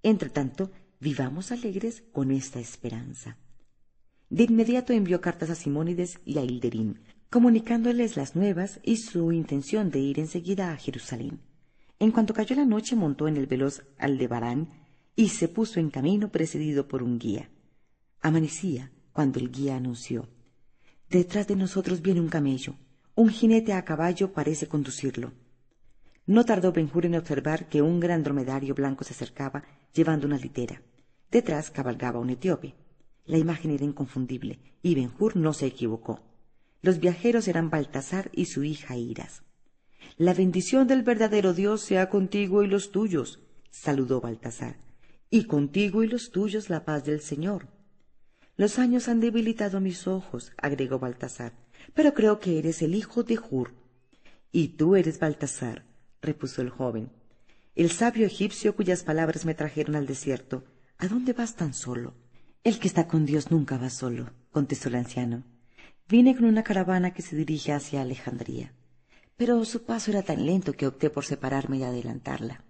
Entretanto, vivamos alegres con esta esperanza. De inmediato envió cartas a Simónides y a Hilderim, comunicándoles las nuevas y su intención de ir enseguida a Jerusalén. En cuanto cayó la noche, montó en el veloz Aldebarán y se puso en camino precedido por un guía. Amanecía cuando el guía anunció: «Detrás de nosotros viene un camello. Un jinete a caballo parece conducirlo». No tardó Ben-Hur en observar que un gran dromedario blanco se acercaba llevando una litera. Detrás cabalgaba un etíope. La imagen era inconfundible, y Ben-Hur no se equivocó. Los viajeros eran Baltasar y su hija Iras. «La bendición del verdadero Dios sea contigo y los tuyos», saludó Baltasar, «y contigo y los tuyos la paz del Señor». «Los años han debilitado mis ojos», agregó Baltasar, «pero creo que eres el hijo de Hur». «Y tú eres Baltasar», repuso el joven, «el sabio egipcio cuyas palabras me trajeron al desierto. ¿A dónde vas tan solo?» «El que está con Dios nunca va solo», contestó el anciano. «Vine con una caravana que se dirige hacia Alejandría, pero su paso era tan lento que opté por separarme y adelantarla».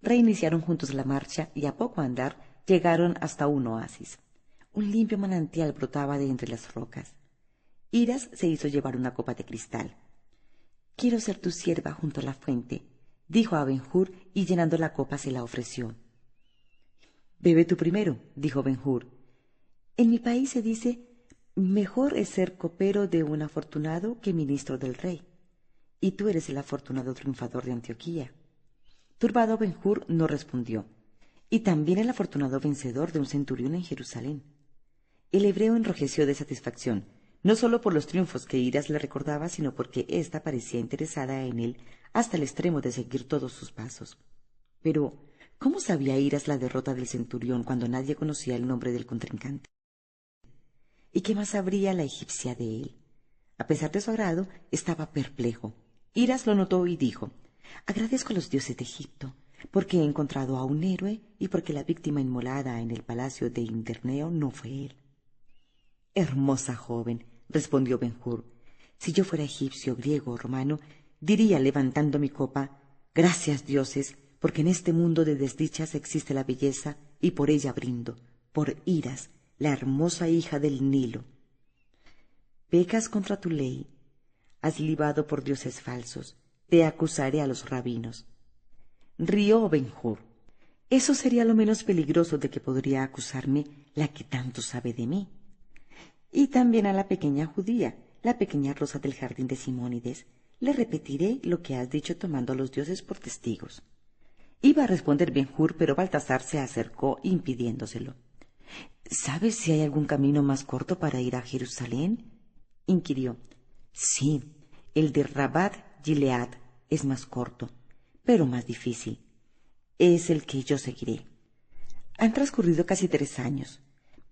Reiniciaron juntos la marcha y a poco andar llegaron hasta un oasis. Un limpio manantial brotaba de entre las rocas. Iras se hizo llevar una copa de cristal. «Quiero ser tu sierva junto a la fuente», dijo a Ben-Hur, y llenando la copa se la ofreció. «Bebe tú primero», dijo Ben-Hur. «En mi país se dice, mejor es ser copero de un afortunado que ministro del rey. Y tú eres el afortunado triunfador de Antioquía». Turbado, Ben-Hur no respondió. «Y también el afortunado vencedor de un centurión en Jerusalén». El hebreo enrojeció de satisfacción, no solo por los triunfos que Iras le recordaba, sino porque ésta parecía interesada en él hasta el extremo de seguir todos sus pasos. Pero, ¿cómo sabía Iras la derrota del centurión cuando nadie conocía el nombre del contrincante? ¿Y qué más sabría la egipcia de él? A pesar de su agrado, estaba perplejo. Iras lo notó y dijo: «Agradezco a los dioses de Egipto, porque he encontrado a un héroe y porque la víctima inmolada en el palacio de Interneo no fue él». «Hermosa joven», respondió Ben-Hur, «si yo fuera egipcio, griego o romano, diría levantando mi copa: gracias, dioses, porque en este mundo de desdichas existe la belleza, y por ella brindo, por Iras, la hermosa hija del Nilo. Pecas contra tu ley, has libado por dioses falsos, te acusaré a los rabinos. Rió Ben-Hur. Eso sería lo menos peligroso de que podría acusarme la que tanto sabe de mí. Y también a la pequeña judía, la pequeña rosa del jardín de Simónides, le repetiré lo que has dicho tomando a los dioses por testigos. Iba a responder Ben-Hur, pero Baltasar se acercó impidiéndoselo. —¿Sabes si hay algún camino más corto para ir a Jerusalén? —inquirió. —Sí, el de Rabat Gilead es más corto, pero más difícil. Es el que yo seguiré. Han transcurrido casi 3 años.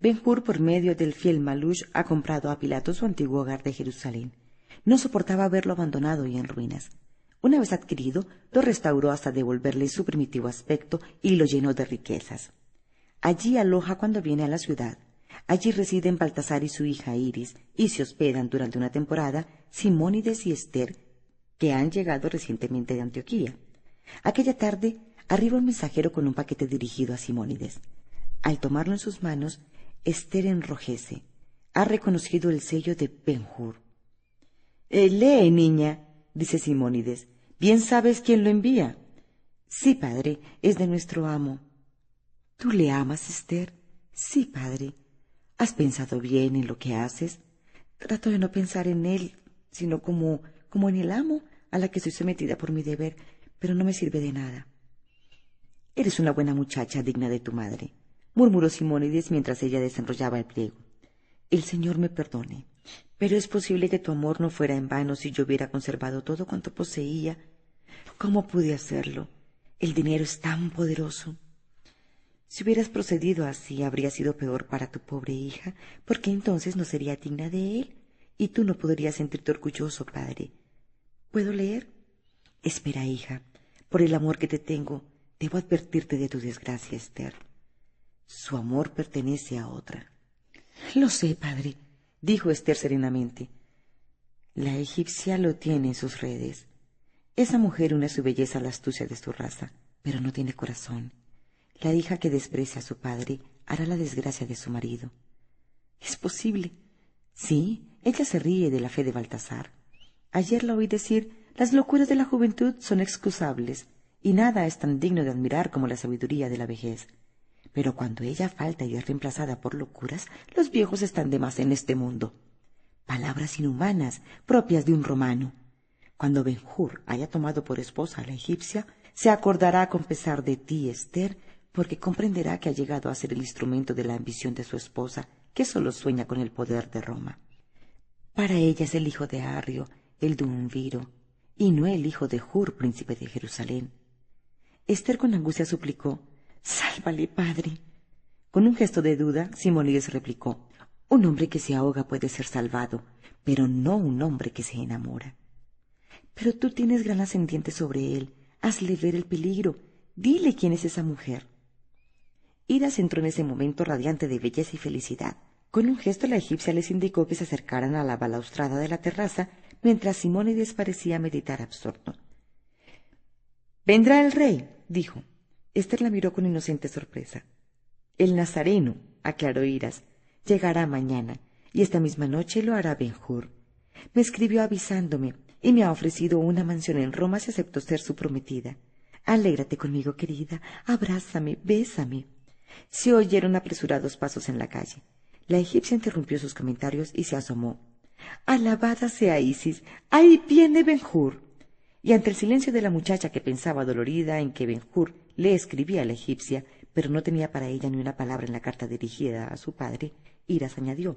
Ben-Hur, por medio del fiel Maluch, ha comprado a Pilato su antiguo hogar de Jerusalén. No soportaba verlo abandonado y en ruinas. Una vez adquirido, lo restauró hasta devolverle su primitivo aspecto y lo llenó de riquezas. Allí aloja cuando viene a la ciudad. Allí residen Baltasar y su hija Iris, y se hospedan durante una temporada Simónides y Esther, que han llegado recientemente de Antioquía. Aquella tarde arriba un mensajero con un paquete dirigido a Simónides. Al tomarlo en sus manos, Esther enrojece. Ha reconocido el sello de Ben-Hur. «Lee, niña», dice Simónides. «Bien sabes quién lo envía». «Sí, padre, es de nuestro amo». «¿Tú le amas, Esther?» «Sí, padre». «¿Has pensado bien en lo que haces?» «Trato de no pensar en él, sino como en el amo a la que soy sometida por mi deber, pero no me sirve de nada». «Eres una buena muchacha, digna de tu madre», murmuró Simónides mientras ella desenrollaba el pliego. «El Señor me perdone, pero es posible que tu amor no fuera en vano si yo hubiera conservado todo cuanto poseía. ¿Cómo pude hacerlo? El dinero es tan poderoso». «Si hubieras procedido así, habría sido peor para tu pobre hija, porque entonces no sería digna de él, y tú no podrías sentirte orgulloso, padre. ¿Puedo leer?» «Espera, hija, por el amor que te tengo, debo advertirte de tu desgracia, Esther. Su amor pertenece a otra». «Lo sé, padre», dijo Esther serenamente. «La egipcia lo tiene en sus redes. Esa mujer une a su belleza a la astucia de su raza, pero no tiene corazón. La hija que desprecia a su padre hará la desgracia de su marido». «¿Es posible?» «Sí, ella se ríe de la fe de Baltasar. Ayer la oí decir, las locuras de la juventud son excusables, y nada es tan digno de admirar como la sabiduría de la vejez. Pero cuando ella falta y es reemplazada por locuras, los viejos están de más en este mundo». Palabras inhumanas, propias de un romano. Cuando Ben-Hur haya tomado por esposa a la egipcia, se acordará con pesar de ti, Esther, porque comprenderá que ha llegado a ser el instrumento de la ambición de su esposa, que solo sueña con el poder de Roma. Para ella es el hijo de Arrio, el duumviro, y no el hijo de Hur, príncipe de Jerusalén. Esther con angustia suplicó, «Sálvale, padre». Con un gesto de duda, Simónides replicó, «Un hombre que se ahoga puede ser salvado, pero no un hombre que se enamora». «Pero tú tienes gran ascendiente sobre él, hazle ver el peligro, dile quién es esa mujer». Iras entró en ese momento radiante de belleza y felicidad. Con un gesto la egipcia les indicó que se acercaran a la balaustrada de la terraza, mientras Simónides parecía meditar absorto. «Vendrá el rey», dijo. Esther la miró con inocente sorpresa. «El Nazareno», aclaró Iras, «llegará mañana, y esta misma noche lo hará Ben-Hur. Me escribió avisándome, y me ha ofrecido una mansión en Roma si acepto ser su prometida. Alégrate conmigo, querida, abrázame, bésame». Se oyeron apresurados pasos en la calle. La egipcia interrumpió sus comentarios y se asomó. «Alabada sea Isis, ahí viene Ben-Hur». Y ante el silencio de la muchacha, que pensaba dolorida en que Ben-Hur le escribía a la egipcia, pero no tenía para ella ni una palabra en la carta dirigida a su padre, Iras añadió,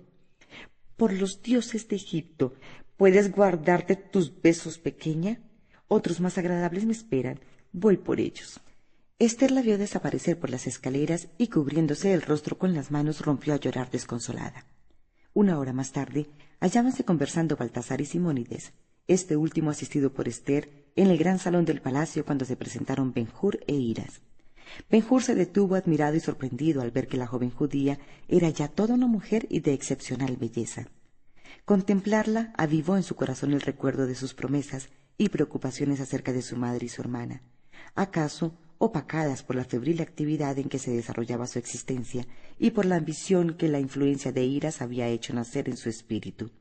«Por los dioses de Egipto, ¿puedes guardarte tus besos, pequeña? Otros más agradables me esperan. Voy por ellos». Esther la vio desaparecer por las escaleras y, cubriéndose el rostro con las manos, rompió a llorar desconsolada. Una hora más tarde, hallábanse conversando Baltasar y Simónides, este último asistido por Esther, en el gran salón del palacio cuando se presentaron Ben-Hur e Iras. Ben-Hur se detuvo admirado y sorprendido al ver que la joven judía era ya toda una mujer y de excepcional belleza. Contemplarla avivó en su corazón el recuerdo de sus promesas y preocupaciones acerca de su madre y su hermana. ¿Acaso opacadas por la febril actividad en que se desarrollaba su existencia y por la ambición que la influencia de iras había hecho nacer en su espíritu.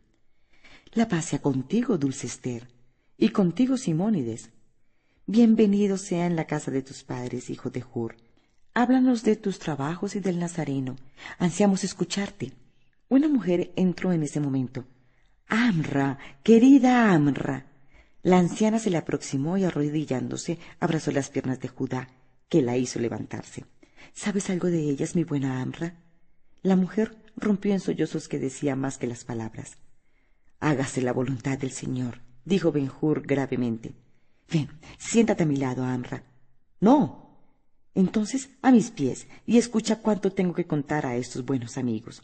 La paz sea contigo, dulce Esther, y contigo, Simónides. Bienvenido sea en la casa de tus padres, hijo de Hur. Háblanos de tus trabajos y del Nazareno. Ansiamos escucharte. Una mujer entró en ese momento. Amra, querida Amra. La anciana se le aproximó y arrodillándose abrazó las piernas de Judá, que la hizo levantarse. ¿Sabes algo de ellas, mi buena Amra? La mujer rompió en sollozos que decía más que las palabras. Hágase la voluntad del Señor, dijo Ben-Hur gravemente. Ven, siéntate a mi lado, Amra. No. Entonces, a mis pies, y escucha cuánto tengo que contar a estos buenos amigos.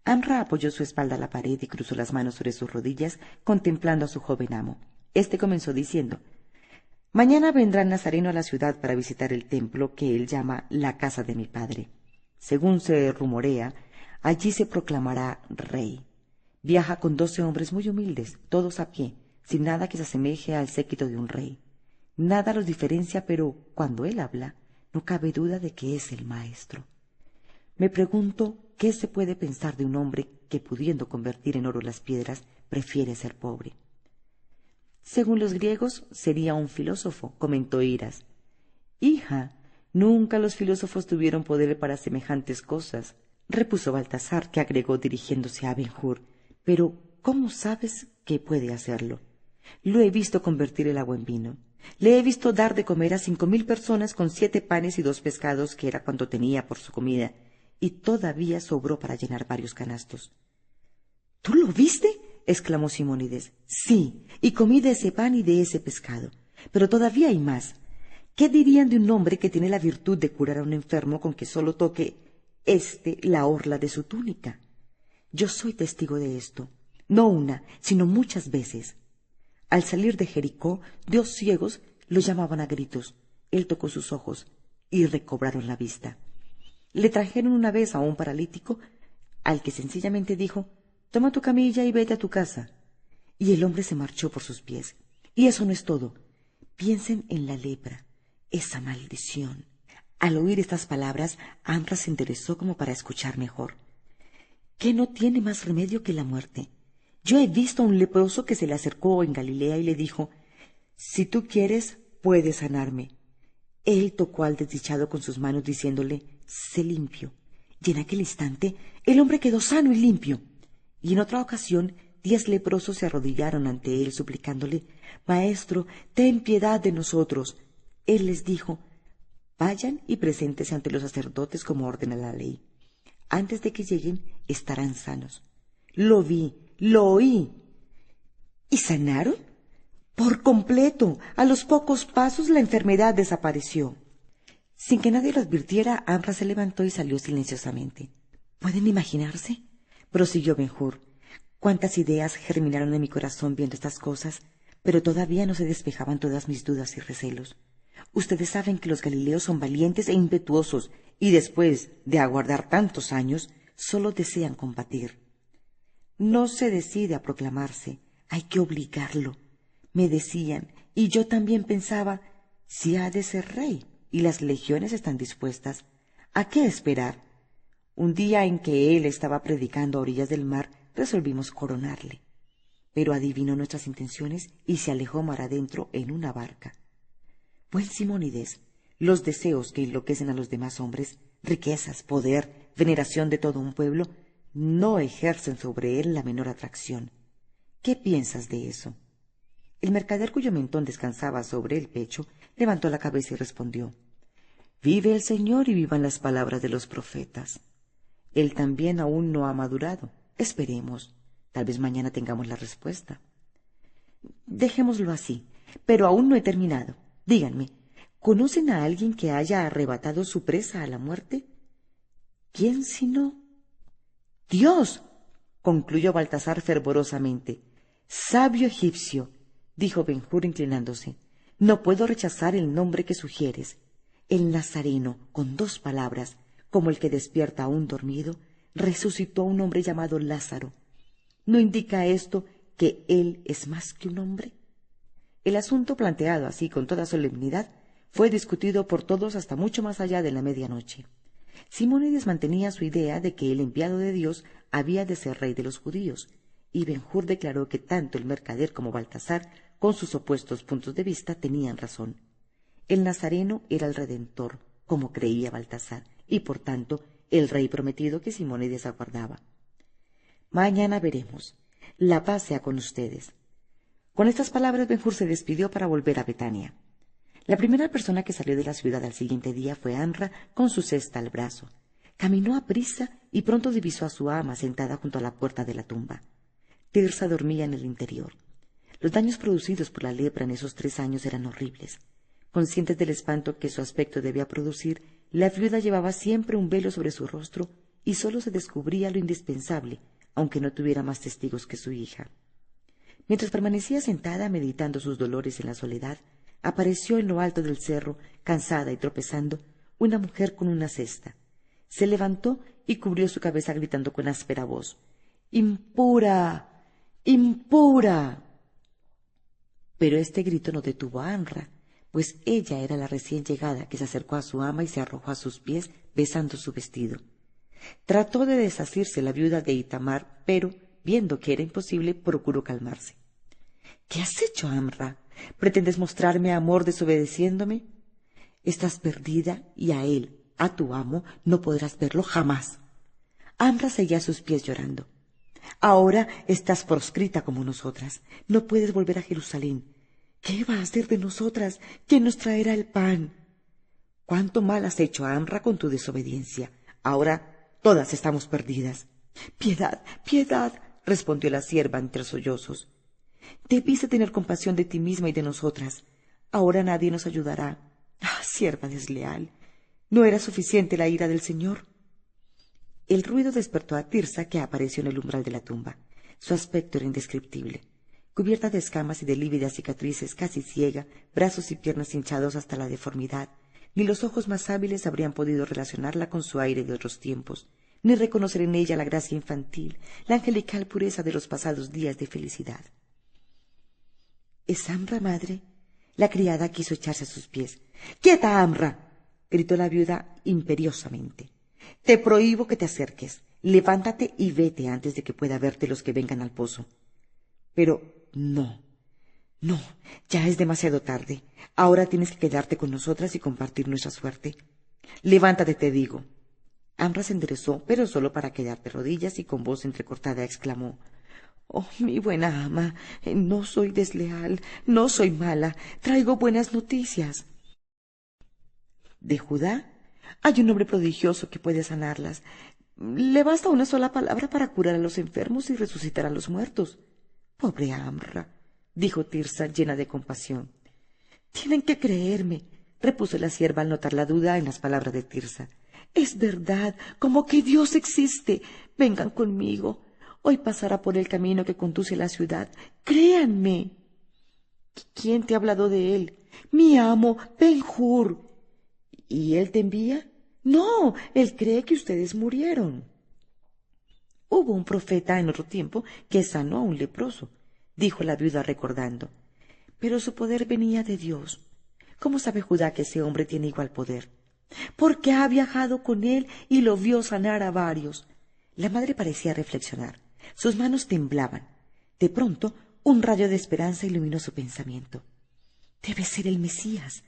Amra apoyó su espalda a la pared y cruzó las manos sobre sus rodillas, contemplando a su joven amo. Este comenzó diciendo: Mañana vendrá el Nazareno a la ciudad para visitar el templo que él llama la casa de mi padre. Según se rumorea, allí se proclamará rey. Viaja con 12 hombres muy humildes, todos a pie, sin nada que se asemeje al séquito de un rey. Nada los diferencia, pero cuando él habla, no cabe duda de que es el maestro. Me pregunto qué se puede pensar de un hombre que, pudiendo convertir en oro las piedras, prefiere ser pobre. Según los griegos, sería un filósofo, comentó Iras. Hija, nunca los filósofos tuvieron poder para semejantes cosas, repuso Baltasar, que agregó dirigiéndose a Ben-Hur. Pero, ¿cómo sabes que puede hacerlo? Lo he visto convertir el agua en vino. Le he visto dar de comer a 5.000 personas con 7 panes y 2 pescados, que era cuanto tenía por su comida, y todavía sobró para llenar varios canastos. ¿Tú lo viste? Exclamó Simónides. Sí, y comí de ese pan y de ese pescado. Pero todavía hay más. ¿Qué dirían de un hombre que tiene la virtud de curar a un enfermo con que solo toque la orla de su túnica? Yo soy testigo de esto, no una, sino muchas veces. Al salir de Jericó, 2 ciegos lo llamaban a gritos. Él tocó sus ojos y recobraron la vista. Le trajeron una vez a un paralítico, al que sencillamente dijo: Toma tu camilla y vete a tu casa. Y el hombre se marchó por sus pies. Y eso no es todo. Piensen en la lepra, esa maldición. Al oír estas palabras, Amra se enderezó como para escuchar mejor. ¿Qué no tiene más remedio que la muerte? Yo he visto a un leproso que se le acercó en Galilea y le dijo: Si tú quieres, puedes sanarme. Él tocó al desdichado con sus manos diciéndole: Sé limpio. Y en aquel instante el hombre quedó sano y limpio. Y en otra ocasión 10 leprosos se arrodillaron ante él suplicándole: Maestro, ten piedad de nosotros. Él les dijo: Vayan y preséntense ante los sacerdotes como ordena la ley. Antes de que lleguen estarán sanos. Lo vi, lo oí. ¿Y sanaron? Por completo. A los pocos pasos la enfermedad desapareció. Sin que nadie lo advirtiera, Amra se levantó y salió silenciosamente. ¿Pueden imaginarse?, prosiguió Ben-Hur, cuántas ideas germinaron en mi corazón viendo estas cosas, pero todavía no se despejaban todas mis dudas y recelos. Ustedes saben que los galileos son valientes e impetuosos, y después de aguardar tantos años, solo desean combatir. No se decide a proclamarse, hay que obligarlo. Me decían, y yo también pensaba, si ha de ser rey, y las legiones están dispuestas, ¿a qué esperar? Un día en que él estaba predicando a orillas del mar, resolvimos coronarle. Pero adivinó nuestras intenciones y se alejó mar adentro en una barca. Buen Simónides, los deseos que enloquecen a los demás hombres, riquezas, poder, veneración de todo un pueblo, no ejercen sobre él la menor atracción. ¿Qué piensas de eso? El mercader, cuyo mentón descansaba sobre el pecho, levantó la cabeza y respondió: Vive el Señor y vivan las palabras de los profetas. Él también aún no ha madurado. Esperemos. Tal vez mañana tengamos la respuesta. Dejémoslo así, pero aún no he terminado. Díganme, ¿conocen a alguien que haya arrebatado su presa a la muerte? ¿Quién sino? ¡Dios!, concluyó Baltasar fervorosamente. Sabio egipcio, dijo Ben-Hur inclinándose, no puedo rechazar el nombre que sugieres. El Nazareno, con 2 palabras, como el que despierta a un dormido, resucitó a un hombre llamado Lázaro. ¿No indica esto que él es más que un hombre? El asunto, planteado así con toda solemnidad, fue discutido por todos hasta mucho más allá de la medianoche. Simónides mantenía su idea de que el enviado de Dios había de ser rey de los judíos, y Ben-Hur declaró que tanto el mercader como Baltasar, con sus opuestos puntos de vista, tenían razón. El Nazareno era el Redentor, como creía Baltasar, y por tanto el rey prometido que Simónides aguardaba. Mañana veremos. La paz sea con ustedes. Con estas palabras Ben-Hur se despidió para volver a Betania. La primera persona que salió de la ciudad al siguiente día fue Anra con su cesta al brazo. Caminó aprisa y pronto divisó a su ama sentada junto a la puerta de la tumba. Tirsa dormía en el interior. Los daños producidos por la lepra en esos 3 años eran horribles. Conscientes del espanto que su aspecto debía producir, la viuda llevaba siempre un velo sobre su rostro y sólo se descubría lo indispensable, aunque no tuviera más testigos que su hija. Mientras permanecía sentada meditando sus dolores en la soledad, apareció en lo alto del cerro, cansada y tropezando, una mujer con una cesta. Se levantó y cubrió su cabeza gritando con áspera voz: «¡Impura! ¡Impura!». Pero este grito no detuvo a Anra, pues ella era la recién llegada que se acercó a su ama y se arrojó a sus pies besando su vestido. Trató de desasirse la viuda de Itamar, pero, viendo que era imposible, procuró calmarse. «¿Qué has hecho, Amra? ¿Pretendes mostrarme amor desobedeciéndome? Estás perdida y a él, a tu amo, no podrás verlo jamás». Amra seguía a sus pies llorando. «Ahora estás proscrita como nosotras. No puedes volver a Jerusalén. ¿Qué va a hacer de nosotras? ¿Quién nos traerá el pan? ¿Cuánto mal has hecho, Amra, con tu desobediencia? Ahora todas estamos perdidas». «Piedad, piedad», respondió la sierva entre sollozos. «Debiste tener compasión de ti misma y de nosotras. Ahora nadie nos ayudará. ¡Ah, sierva desleal! ¿No era suficiente la ira del Señor?». El ruido despertó a Tirsa, que apareció en el umbral de la tumba. Su aspecto era indescriptible. Cubierta de escamas y de lívidas cicatrices, casi ciega, brazos y piernas hinchados hasta la deformidad, ni los ojos más hábiles habrían podido relacionarla con su aire de otros tiempos, ni reconocer en ella la gracia infantil, la angelical pureza de los pasados días de felicidad. «¿Es Amra, madre?». La criada quiso echarse a sus pies. «¡Quieta, Amra!», gritó la viuda imperiosamente. «Te prohíbo que te acerques. Levántate y vete antes de que pueda verte los que vengan al pozo». «Pero no, no, ya es demasiado tarde. Ahora tienes que quedarte con nosotras y compartir nuestra suerte. Levántate, te digo». Amra se enderezó, pero solo para quedar de rodillas, y con voz entrecortada exclamó: «Oh, mi buena ama, no soy desleal, no soy mala, traigo buenas noticias. De Judá hay un hombre prodigioso que puede sanarlas. Le basta una sola palabra para curar a los enfermos y resucitar a los muertos». «Pobre Amra», dijo Tirsa, llena de compasión. «Tienen que creerme», repuso la sierva al notar la duda en las palabras de Tirsa. «Es verdad, como que Dios existe. Vengan conmigo. Hoy pasará por el camino que conduce a la ciudad. Créanme». «¿Quién te ha hablado de él?». «Mi amo, Ben-Hur». «¿Y él te envía?». «No, él cree que ustedes murieron». «Hubo un profeta en otro tiempo que sanó a un leproso», dijo la viuda recordando. «Pero su poder venía de Dios. ¿Cómo sabe Judá que ese hombre tiene igual poder?». «Porque ha viajado con él y lo vio sanar a varios». La madre parecía reflexionar. Sus manos temblaban. De pronto, un rayo de esperanza iluminó su pensamiento. «Debe ser el Mesías».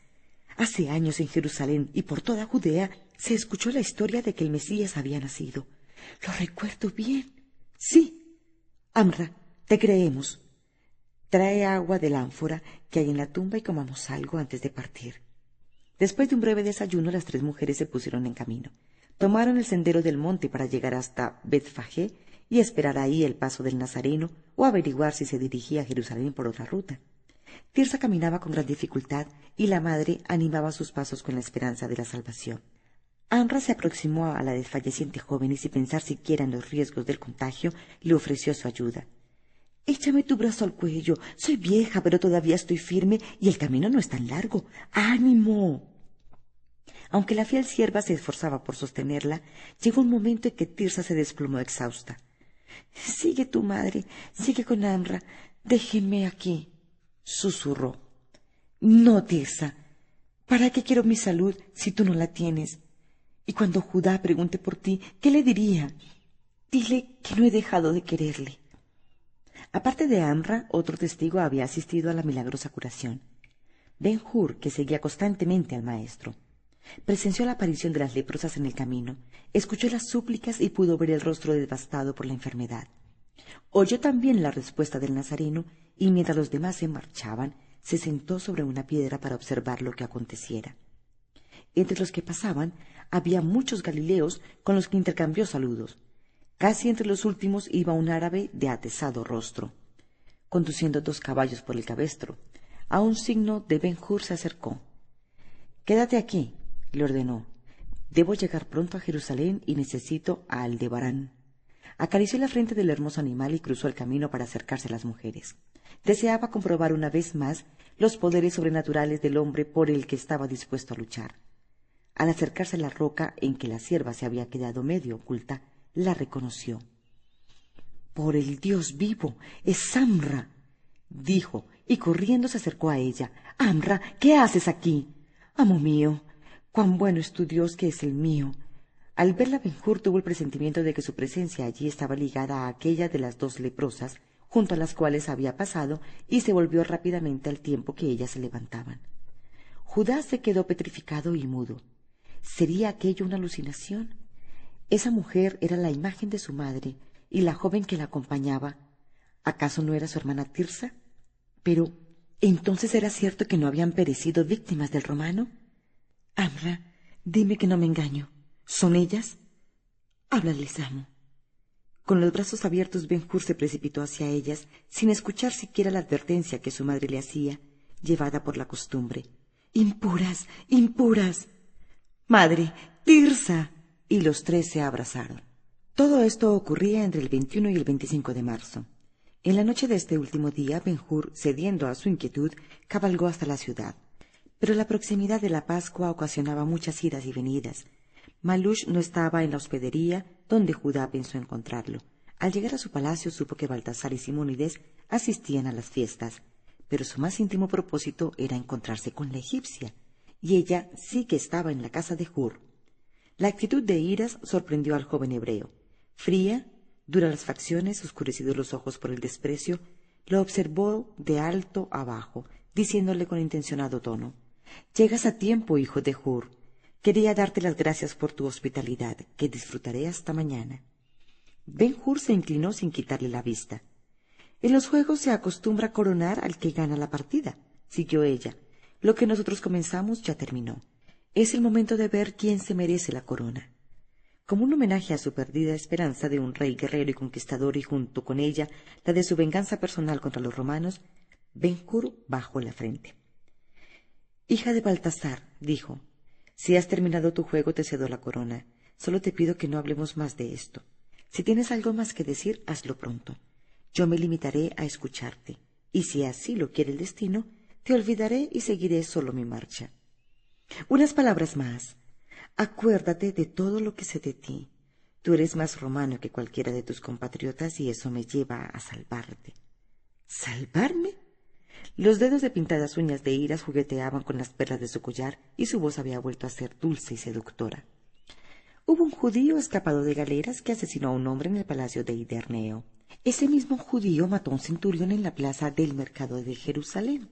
Hace años en Jerusalén y por toda Judea se escuchó la historia de que el Mesías había nacido. «Lo recuerdo bien». «Sí. Amra, te creemos. Trae agua del ánfora que hay en la tumba y comamos algo antes de partir». Después de un breve desayuno, las 3 mujeres se pusieron en camino. Tomaron el sendero del monte para llegar hasta Betfagé y esperar ahí el paso del Nazareno, o averiguar si se dirigía a Jerusalén por otra ruta. Tirsa caminaba con gran dificultad y la madre animaba sus pasos con la esperanza de la salvación. Amra se aproximó a la desfalleciente joven y, sin pensar siquiera en los riesgos del contagio, le ofreció su ayuda. «Échame tu brazo al cuello. Soy vieja, pero todavía estoy firme y el camino no es tan largo. ¡Ánimo!». Aunque la fiel sierva se esforzaba por sostenerla, llegó un momento en que Tirsa se desplomó exhausta. «Sigue tu madre, sigue con Amra. Déjenme aquí», susurró. «No, Tirsa, ¿Para qué quiero mi salud si tú no la tienes? Y cuando Judá pregunte por ti, ¿qué le diría? Dile que no he dejado de quererle. Aparte de Amra, otro testigo había asistido a la milagrosa curación. Ben-Hur, que seguía constantemente al maestro, presenció la aparición de las leprosas en el camino, escuchó las súplicas y pudo ver el rostro devastado por la enfermedad. Oyó también la respuesta del nazareno y mientras los demás se marchaban, se sentó sobre una piedra para observar lo que aconteciera. Entre los que pasaban había muchos galileos con los que intercambió saludos. Casi entre los últimos iba un árabe de atezado rostro, conduciendo 2 caballos por el cabestro. A un signo de Ben-Hur se acercó. «Quédate aquí», le ordenó. «Debo llegar pronto a Jerusalén y necesito a Aldebarán». Acarició la frente del hermoso animal y cruzó el camino para acercarse a las mujeres. Deseaba comprobar una vez más los poderes sobrenaturales del hombre por el que estaba dispuesto a luchar. Al acercarse a la roca en que la sierva se había quedado medio oculta, la reconoció. «Por el Dios vivo, es Amra», dijo, y corriendo se acercó a ella. «Amra, ¿qué haces aquí? Amo mío, cuán bueno es tu Dios que es el mío». Al verla, Ben-Hur tuvo el presentimiento de que su presencia allí estaba ligada a aquella de las 2 leprosas, junto a las cuales había pasado, y se volvió rápidamente al tiempo que ellas se levantaban. Judá se quedó petrificado y mudo. ¿Sería aquello una alucinación? Esa mujer era la imagen de su madre, y la joven que la acompañaba, ¿acaso no era su hermana Tirsa? Pero, ¿entonces era cierto que no habían perecido víctimas del romano? «Amra, dime que no me engaño. ¿Son ellas? Háblales, amo». Con los brazos abiertos, Ben-Hur se precipitó hacia ellas, sin escuchar siquiera la advertencia que su madre le hacía, llevada por la costumbre. «¡Impuras! ¡Impuras! ¡Madre! ¡Tirsa!». Y los 3 se abrazaron. Todo esto ocurría entre el 21 y el 25 de marzo. En la noche de este último día, Ben-Hur, cediendo a su inquietud, cabalgó hasta la ciudad. Pero la proximidad de la Pascua ocasionaba muchas idas y venidas. Malush no estaba en la hospedería donde Judá pensó encontrarlo. Al llegar a su palacio supo que Baltasar y Simónides asistían a las fiestas, pero su más íntimo propósito era encontrarse con la egipcia, y ella sí que estaba en la casa de Hur. La actitud de Iras sorprendió al joven hebreo. Fría, dura las facciones, oscurecidos los ojos por el desprecio, lo observó de alto a bajo, diciéndole con intencionado tono: «Llegas a tiempo, hijo de Hur. Quería darte las gracias por tu hospitalidad, que disfrutaré hasta mañana». Ben-Hur se inclinó sin quitarle la vista. «En los juegos se acostumbra coronar al que gana la partida», siguió ella. «Lo que nosotros comenzamos ya terminó. Es el momento de ver quién se merece la corona». Como un homenaje a su perdida esperanza de un rey guerrero y conquistador y junto con ella la de su venganza personal contra los romanos, Ben-Hur bajó la frente. «Hija de Baltasar», dijo, «si has terminado tu juego te cedo la corona. Solo te pido que no hablemos más de esto. Si tienes algo más que decir, hazlo pronto. Yo me limitaré a escucharte, y si así lo quiere el destino, te olvidaré y seguiré solo mi marcha. Unas palabras más. Acuérdate de todo lo que sé de ti. Tú eres más romano que cualquiera de tus compatriotas y eso me lleva a salvarte». «¿Salvarme?». Los dedos de pintadas uñas de Iras jugueteaban con las perlas de su collar y su voz había vuelto a ser dulce y seductora. «Hubo un judío escapado de galeras que asesinó a un hombre en el palacio de Iderneo. Ese mismo judío mató a un centurión en la plaza del mercado de Jerusalén.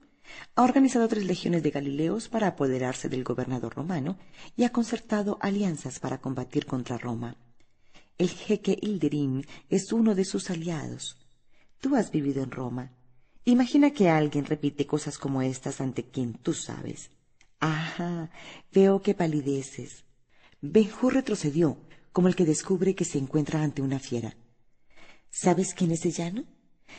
Ha organizado 3 legiones de galileos para apoderarse del gobernador romano y ha concertado alianzas para combatir contra Roma. El jeque Hilderín es uno de sus aliados. Tú has vivido en Roma. Imagina que alguien repite cosas como estas ante quien tú sabes. Ajá, veo que palideces». Ben-Hur retrocedió, como el que descubre que se encuentra ante una fiera. «¿Sabes quién es ese llano?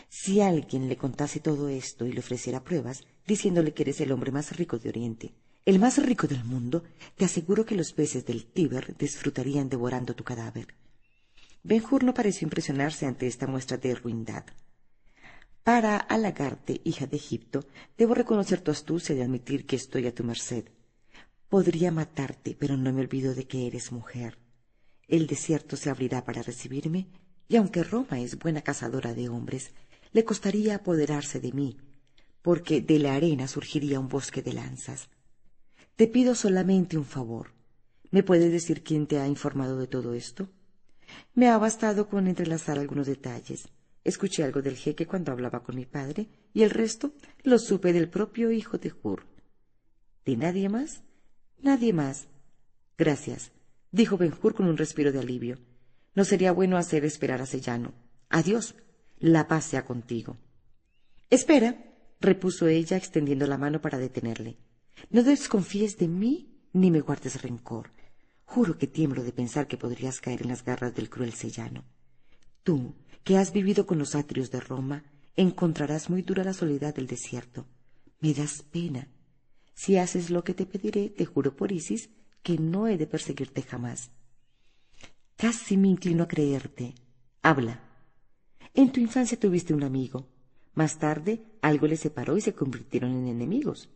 Si alguien le contase todo esto y le ofreciera pruebas, diciéndole que eres el hombre más rico de Oriente, el más rico del mundo, te aseguro que los peces del Tíber disfrutarían devorando tu cadáver». Ben-Hur no pareció impresionarse ante esta muestra de ruindad. «Para halagarte, hija de Egipto, debo reconocer tu astucia y admitir que estoy a tu merced. Podría matarte, pero no me olvido de que eres mujer. El desierto se abrirá para recibirme, y aunque Roma es buena cazadora de hombres, le costaría apoderarse de mí, porque de la arena surgiría un bosque de lanzas. Te pido solamente un favor. ¿Me puedes decir quién te ha informado de todo esto? Me ha bastado con entrelazar algunos detalles. Escuché algo del jeque cuando hablaba con mi padre, y el resto lo supe del propio hijo de Hur. ¿De nadie más? Nadie más. Gracias, dijo Ben-Hur con un respiro de alivio. No sería bueno hacer esperar a Sellano. Adiós. La paz sea contigo. Espera, repuso ella, extendiendo la mano para detenerle. No desconfíes de mí ni me guardes rencor. Juro que tiemblo de pensar que podrías caer en las garras del cruel Sellano. Tú, que has vivido con los atrios de Roma, encontrarás muy dura la soledad del desierto. Me das pena. Si haces lo que te pediré, te juro por Isis que no he de perseguirte jamás. Casi me inclino a creerte. Habla. En tu infancia tuviste un amigo. Más tarde algo les separó y se convirtieron en enemigos.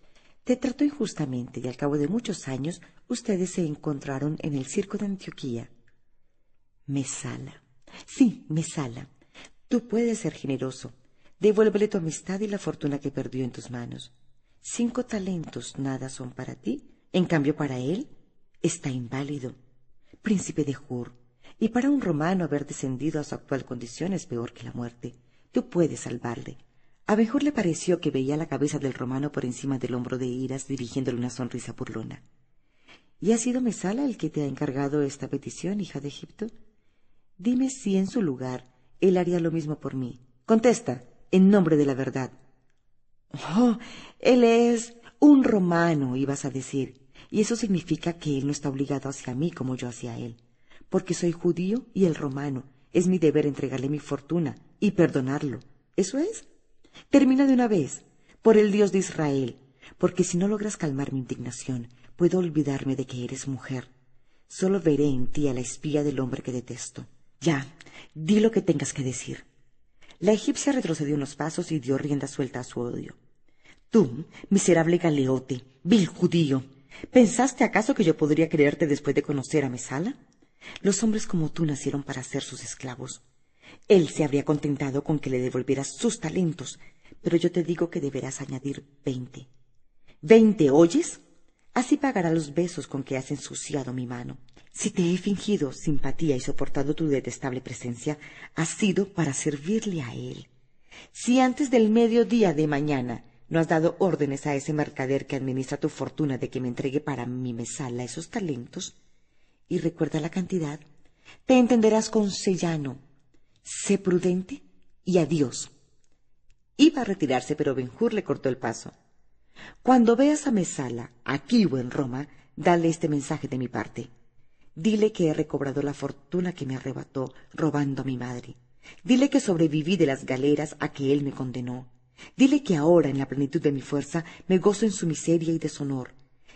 Te trató injustamente y al cabo de muchos años ustedes se encontraron en el circo de Antioquía. Mesala. Sí, Mesala. Tú puedes ser generoso. Devuélvele tu amistad y la fortuna que perdió en tus manos. 5 talentos nada son para ti. En cambio, para él está inválido. Príncipe de Hur. Y para un romano haber descendido a su actual condición es peor que la muerte. Tú puedes salvarle. A Ben-Hur le pareció que veía la cabeza del romano por encima del hombro de Iras, dirigiéndole una sonrisa burlona. ¿Y ha sido Mesala el que te ha encargado esta petición, hija de Egipto? Dime si en su lugar él haría lo mismo por mí. Contesta, en nombre de la verdad. Oh, él es un romano, ibas a decir, y eso significa que él no está obligado hacia mí como yo hacia él. Porque soy judío y él romano, es mi deber entregarle mi fortuna y perdonarlo. ¿Eso es? Termina de una vez, por el Dios de Israel, porque si no logras calmar mi indignación, puedo olvidarme de que eres mujer. Solo veré en ti a la espía del hombre que detesto. Ya, di lo que tengas que decir. La egipcia retrocedió unos pasos y dio rienda suelta a su odio. Tú, miserable galeote, vil judío, ¿pensaste acaso que yo podría creerte después de conocer a Mesala? Los hombres como tú nacieron para ser sus esclavos. Él se habría contentado con que le devolvieras sus talentos, pero yo te digo que deberás añadir 20. ¿20, oyes? Así pagará los besos con que has ensuciado mi mano. Si te he fingido simpatía y soportado tu detestable presencia, ha sido para servirle a él. Si antes del mediodía de mañana no has dado órdenes a ese mercader que administra tu fortuna de que me entregue para mi mesala esos talentos, y recuerda la cantidad, te entenderás con Sellano. Sé prudente y adiós. Iba a retirarse, pero Ben-Hur le cortó el paso. Cuando veas a Mesala, aquí o en Roma, dale este mensaje de mi parte. Dile que he recobrado la fortuna que me arrebató robando a mi madre. Dile que sobreviví de las galeras a que él me condenó. Dile que ahora, en la plenitud de mi fuerza, me gozo en su miseria y deshonor.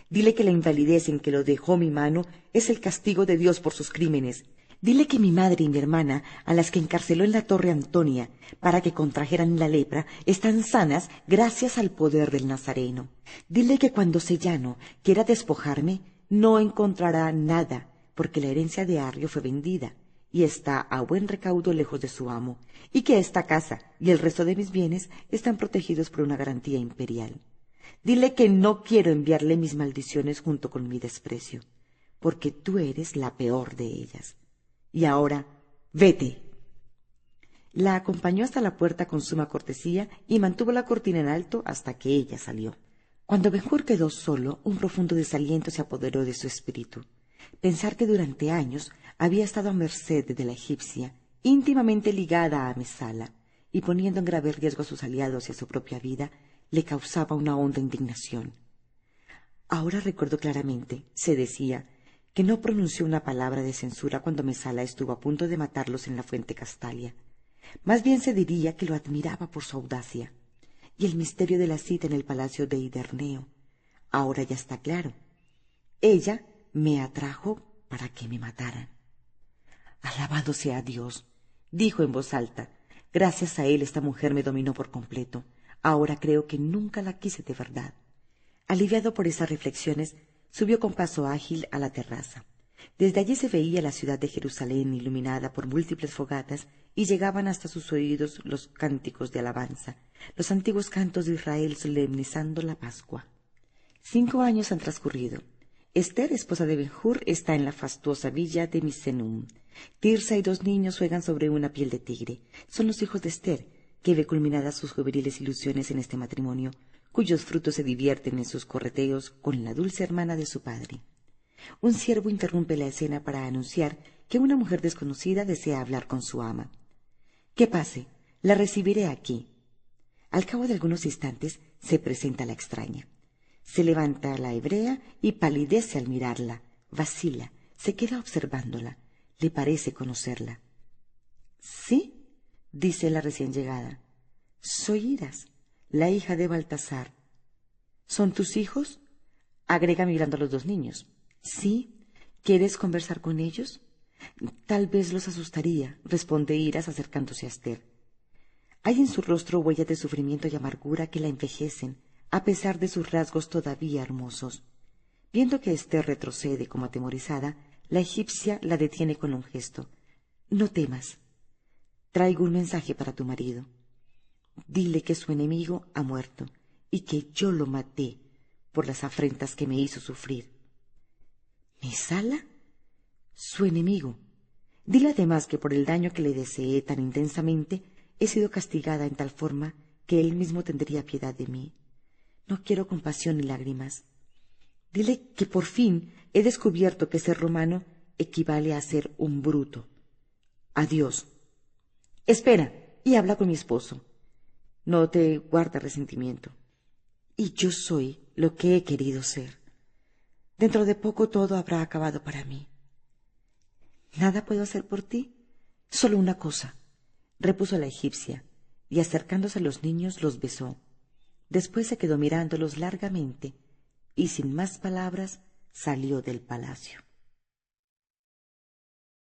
Dile que la invalidez en que lo dejó mi mano es el castigo de Dios por sus crímenes. Dile que mi madre y mi hermana, a las que encarceló en la Torre Antonia para que contrajeran la lepra, están sanas gracias al poder del Nazareno. Dile que cuando Sellano quiera despojarme, no encontrará nada, porque la herencia de Arrio fue vendida y está a buen recaudo lejos de su amo, y que esta casa y el resto de mis bienes están protegidos por una garantía imperial. Dile que no quiero enviarle mis maldiciones junto con mi desprecio, porque tú eres la peor de ellas. Y ahora, vete. La acompañó hasta la puerta con suma cortesía y mantuvo la cortina en alto hasta que ella salió. Cuando Ben-Hur quedó solo, un profundo desaliento se apoderó de su espíritu. Pensar que durante años había estado a merced de la egipcia, íntimamente ligada a Mesala, y poniendo en grave riesgo a sus aliados y a su propia vida, le causaba una honda indignación. Ahora recuerdo claramente, se decía, que no pronunció una palabra de censura cuando Mesala estuvo a punto de matarlos en la fuente Castalia. Más bien se diría que lo admiraba por su audacia. Y el misterio de la cita en el palacio de Iderneo. Ahora ya está claro. Ella me atrajo para que me mataran. Alabado sea Dios, dijo en voz alta. Gracias a él esta mujer me dominó por completo. Ahora creo que nunca la quise de verdad. Aliviado por esas reflexiones, subió con paso ágil a la terraza. Desde allí se veía la ciudad de Jerusalén iluminada por múltiples fogatas y llegaban hasta sus oídos los cánticos de alabanza, los antiguos cantos de Israel solemnizando la Pascua. 5 años han transcurrido. Esther, esposa de Ben-Hur, está en la fastuosa villa de Misenum. Tirsa y 2 niños juegan sobre una piel de tigre. Son los hijos de Esther, que ve culminadas sus juveniles ilusiones en este matrimonio, cuyos frutos se divierten en sus correteos con la dulce hermana de su padre. Un siervo interrumpe la escena para anunciar que una mujer desconocida desea hablar con su ama. «Que pase, la recibiré aquí». Al cabo de algunos instantes se presenta la extraña. Se levanta la hebrea y palidece al mirarla, vacila, se queda observándola, le parece conocerla. «¿Sí?», dice la recién llegada. «Soy Iras, la hija de Baltasar». «¿Son tus hijos?», agrega mirando a los 2 niños. «Sí. ¿Quieres conversar con ellos?». «Tal vez los asustaría», responde Iras acercándose a Esther. Hay en su rostro huellas de sufrimiento y amargura que la envejecen, a pesar de sus rasgos todavía hermosos. Viendo que Esther retrocede como atemorizada, la egipcia la detiene con un gesto. «No temas. Traigo un mensaje para tu marido. Dile que su enemigo ha muerto y que yo lo maté por las afrentas que me hizo sufrir». «¿Mesala?». «Su enemigo. Dile además que por el daño que le deseé tan intensamente he sido castigada en tal forma que él mismo tendría piedad de mí. No quiero compasión ni lágrimas. Dile que por fin he descubierto que ser romano equivale a ser un bruto. Adiós». «Espera, y habla con mi esposo. No te guarda resentimiento. Y yo soy lo que he querido ser. Dentro de poco todo habrá acabado para mí». «¿Nada puedo hacer por ti?». «Solo una cosa», repuso la egipcia, y acercándose a los niños los besó. Después se quedó mirándolos largamente y sin más palabras salió del palacio.